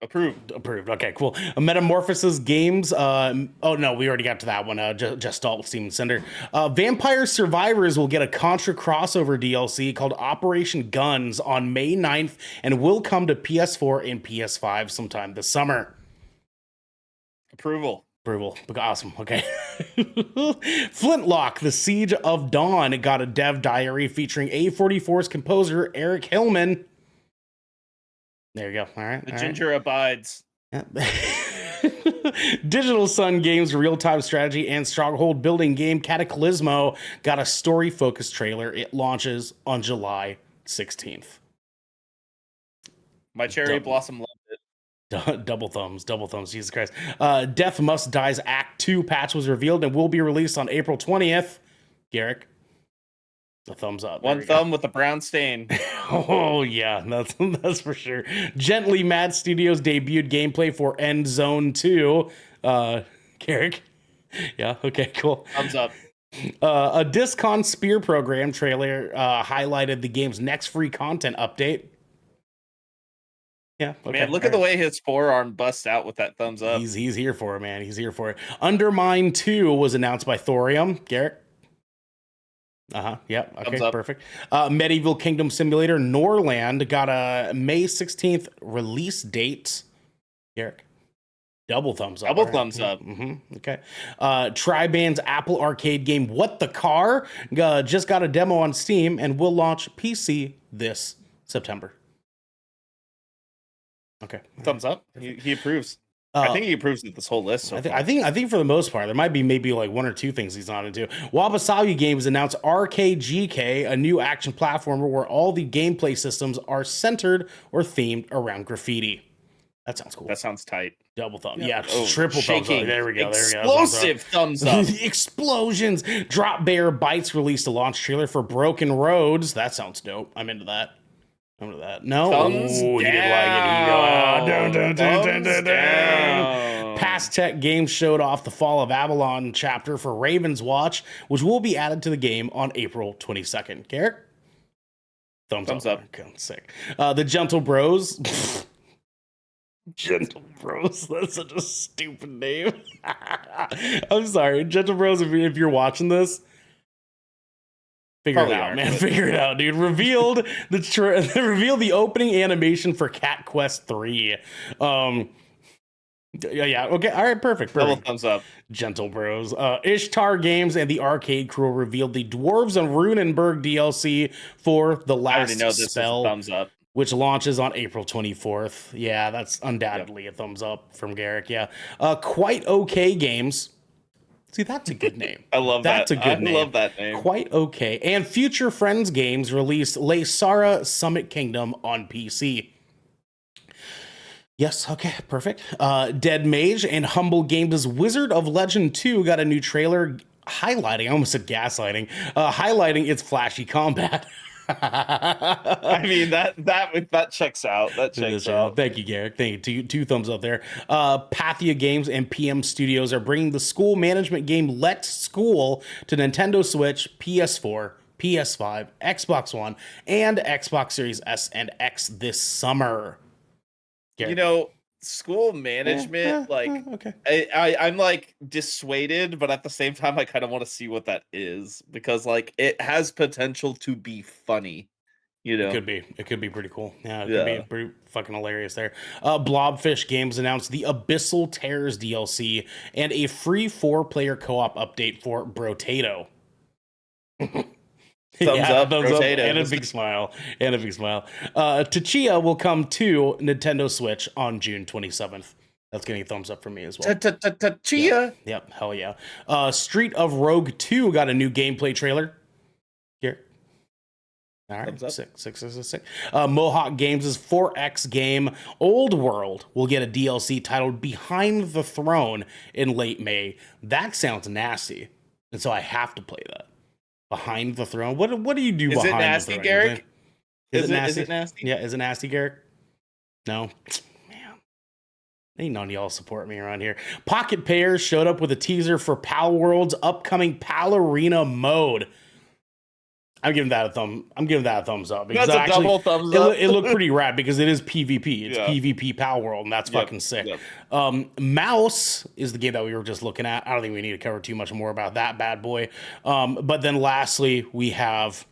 Approved. Okay, cool. Metamorphosis Games. Oh no, we already got to that one. Gestalt, Steven Cinder. Vampire Survivors will get a Contra crossover DLC called Operation Guns on May 9th and will come to PS4 and PS5 sometime this summer. Approval. Awesome. Okay. Flintlock, The Siege of Dawn got a dev diary featuring A44's composer Eric Hillman. There you go. All right. The ginger abides. Digital Sun Games real-time strategy and stronghold building game Cataclysmo got a story-focused trailer. It launches on July 16th. My cherry blossom loved it. Double thumbs, Jesus Christ. Death Must Die's Act 2 patch was revealed and will be released on April 20th. Garrick, a thumbs up. One thumb with the brown stain. Oh, yeah, that's for sure. Gently Mad Studios debuted gameplay for End Zone 2. Garrick? Yeah, okay, cool. Thumbs up. A Discon Spear program trailer highlighted the game's next free content update. Yeah, okay. Man, look at the way his forearm busts out with that thumbs up. He's here for it, man. He's here for it. Undermine 2 was announced by Thorium. Garrett? Yeah. Okay, perfect. Medieval Kingdom Simulator Norland got a May 16th release date. Garrick? Double thumbs up. Thumbs up. Mm-hmm. Okay. Triband's Apple Arcade game What the Car just got a demo on Steam and will launch PC this September. Okay. Thumbs up. He approves. I think he approves of this whole list. So I think for the most part, there might be maybe like one or two things he's not into. Wabasabi Games announced RKGK, a new action platformer where all the gameplay systems are centered or themed around graffiti. That sounds cool. That sounds tight. Double thumb. Yeah, triple shaking. thumbs up. There we go. Explosive thumbs up. Explosions. Drop Bear Bites released a launch trailer for Broken Roads. That sounds dope. I'm into that. No. Thumbs down. He didn't like it. Down. Past Tech Games showed off the Fall of Avalon chapter for Raven's Watch, which will be added to the game on April 22nd. Garrett? Thumbs up. Okay, sick. The Gentle Bros. Gentle Bros. That's such a stupid name. I'm sorry. Gentle Bros, if you're watching this, figure it out, man. Figure it out, dude. Revealed the opening animation for Cat Quest 3. Yeah. Okay. All right. Perfect. Double thumbs up. Gentle Bros. Ishtar Games and the Arcade Crew revealed the Dwarves of Runenberg DLC for The Last Spell. Thumbs up. Which launches on April 24th. Yeah, that's undoubtedly a thumbs up from Garrick. Yeah. Quite Okay Games. See, that's a good name. I love that. That's a good name. I love that name. Quite Okay. And Future Friends Games released Laysara Summit Kingdom on PC. Yes, okay, perfect. Dead Mage and Humble Games' Wizard of Legend 2 got a new trailer highlighting, I almost said gaslighting, highlighting its flashy combat. I mean that checks out. That checks out. Thank you, Garrick. Thank you. Two thumbs up there. Pathia Games and PM Studios are bringing the school management game Let's School to Nintendo Switch, PS4, PS5, Xbox One, and Xbox Series S and X this summer. Garrick. You know, school management, okay. I'm like dissuaded, but at the same time, I kind of want to see what that is because like it has potential to be funny. You know, it could be pretty cool. Yeah, it could be pretty fucking hilarious there. Blobfish Games announced the Abyssal Terrors DLC and a free 4-player co-op update for Brotato. Thumbs up, and a big smile. Tachia will come to Nintendo Switch on June 27th. That's getting a thumbs up from me as well. Tachia. Yep, hell yeah. Street of Rogue 2 got a new gameplay trailer. Here. All right, sick. Mohawk Games' 4X game Old World will get a DLC titled Behind the Throne in late May. That sounds nasty, and so I have to play that. Behind the Throne. What do you do behind nasty, the throne? Garrick? Is it nasty? Is it nasty? Yeah, is it nasty, Garrick? No. Man. Ain't none of y'all support me around here. Pocket Payers showed up with a teaser for Pal World's upcoming Pal Arena mode. I'm giving that a thumbs up. That's a double thumbs up. It looked pretty rad because it is PvP. It's PvP Pal World, and that's fucking sick. Yep. Mouse is the game that we were just looking at. I don't think we need to cover too much more about that bad boy. But then lastly, we have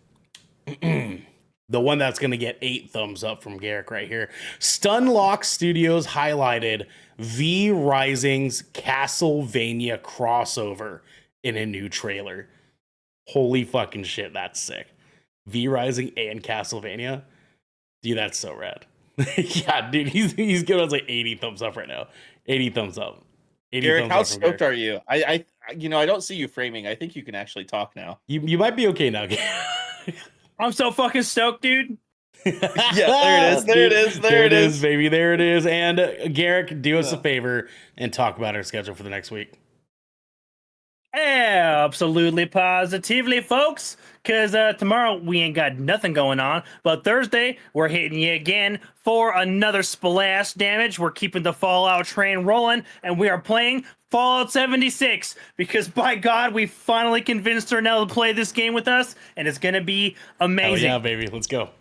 the one that's going to get 8 thumbs up from Garrick right here. Stunlock Studios highlighted V Rising's Castlevania crossover in a new trailer. Holy fucking shit, that's sick. V Rising and Castlevania. Dude, that's so rad. Yeah, dude, he's giving us like 80 thumbs up right now. 80 thumbs up. Garrick, how stoked are you? I don't see you framing. I think you can actually talk now. You might be okay now. I'm so fucking stoked, dude. Yeah, there it is, baby. There it is. And Garrick, do us a favor and talk about our schedule for the next week. Absolutely, positively, folks. Because tomorrow we ain't got nothing going on. But Thursday, we're hitting you again for another splash damage. We're keeping the Fallout train rolling. And we are playing Fallout 76. Because by God, we finally convinced her now to play this game with us. And it's going to be amazing. Oh, yeah, baby. Let's go.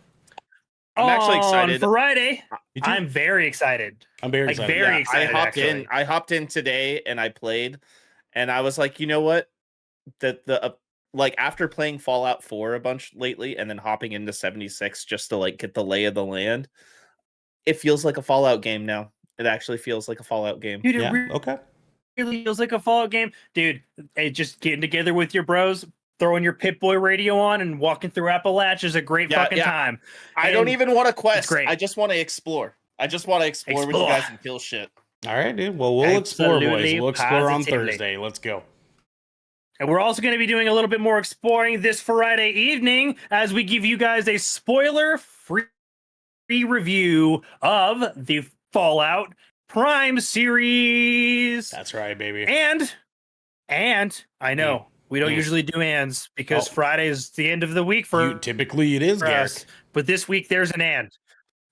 I'm actually excited. On Friday, I'm very excited. I'm very excited. Very excited. I hopped in today and I played. And I was like, you know what? Like after playing Fallout 4 a bunch lately and then hopping into 76 just to like get the lay of the land, it feels like a Fallout game now. It actually feels like a Fallout game. Dude, it really feels like a Fallout game. Dude, just getting together with your bros, throwing your Pip-Boy radio on and walking through Appalachia is a great fucking time. I don't even want to quest. I just want to explore. I just want to explore with you guys and kill shit. All right, dude. Well, we'll explore, boys. We'll explore on Thursday. Let's go. And we're also going to be doing a little bit more exploring this Friday evening as we give you guys a spoiler-free review of the Fallout Prime series. That's right, baby. And I know we don't usually do ands because Friday is the end of the week for typically it is, Garrick. But this week there's an and.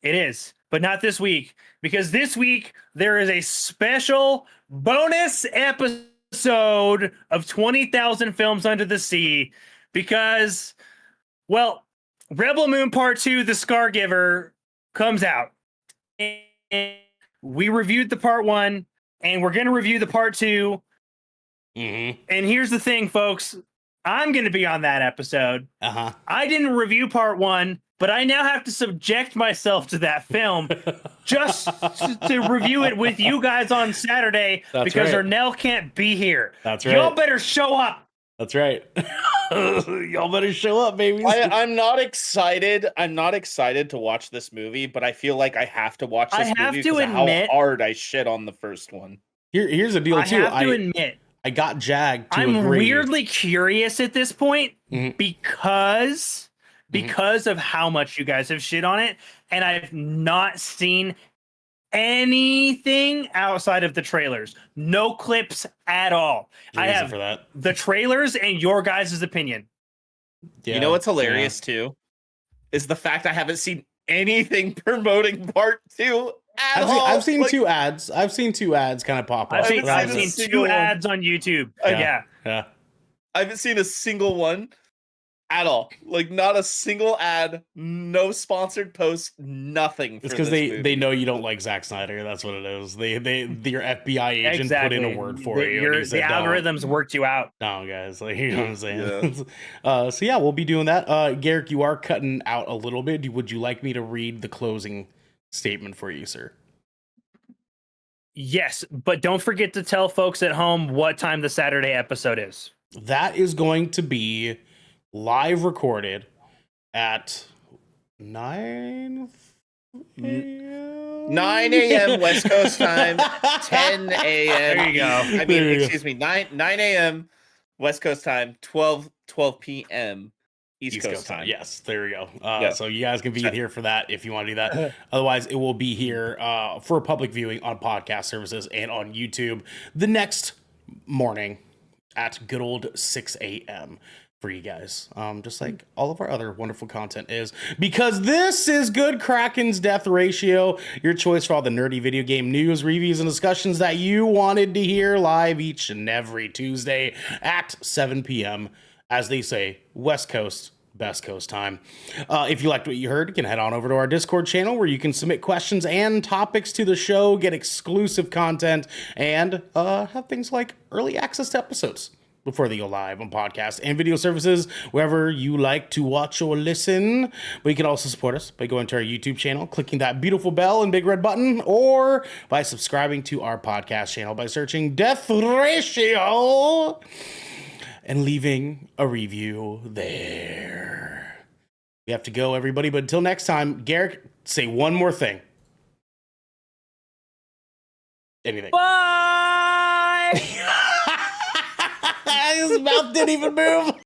It is, but not this week, because this week there is a special bonus episode of 20,000 Films Under the Sea because, well, Rebel Moon Part 2, The Scargiver, comes out. And we reviewed the Part 1, and we're going to review the Part 2. Mm-hmm. And here's the thing, folks. I'm going to be on that episode. Uh-huh. I didn't review Part 1, but I now have to subject myself to that film just to review it with you guys on Saturday. That's because Ernell can't be here. That's right. Y'all better show up. That's right. Y'all better show up, baby. I'm not excited. I'm not excited to watch this movie, but I feel like I have to watch this movie because of how hard I shit on the first one. Here's the deal, too. I have to admit. I got Jag to agree. I'm agree. weirdly curious at this point because of how much you guys have shit on it, and I've not seen anything outside of the trailers. No clips at all. I have for that. The trailers and your guys' opinion. Yeah, you know what's hilarious too? Is the fact I haven't seen anything promoting Part 2 at all. I've seen two ads. I've seen two ads kind of pop up. I've seen two ads on YouTube. Yeah. I haven't seen a single one at all. Like, not a single ad, no sponsored posts, nothing. It's because they know you don't like Zack Snyder. That's what it is. Your FBI agent put in a word for you. The algorithms worked you out. No, guys, like, you know what I'm saying. Yeah. So yeah, we'll be doing that. Garrick, you are cutting out a little bit. Would you like me to read the closing statement for you, sir? Yes, but don't forget to tell folks at home what time the Saturday episode is. That is going to be live recorded at 9 a.m. West Coast time, 10 a.m. There you go. I mean, excuse me, 9 a.m. West Coast time, 12 p.m. East Coast time. Yes, there we go. So you guys can be here for that if you want to do that. Otherwise, it will be here for public viewing on podcast services and on YouTube the next morning at good old 6 a.m. for you guys. Just like all of our other wonderful content is. Because this is Good Kraken's Death Ratio, your choice for all the nerdy video game news, reviews, and discussions that you wanted to hear live each and every Tuesday at 7 p.m. As they say, West Coast, Best Coast time. If you liked what you heard, you can head on over to our Discord channel where you can submit questions and topics to the show, get exclusive content, and have things like early access to episodes before they go live on podcasts and video services, wherever you like to watch or listen. But you can also support us by going to our YouTube channel, clicking that beautiful bell and big red button, or by subscribing to our podcast channel by searching Death Ratio and leaving a review there. We have to go, everybody, but until next time, Garrick, say one more thing. Anything. Bye! His mouth didn't even move.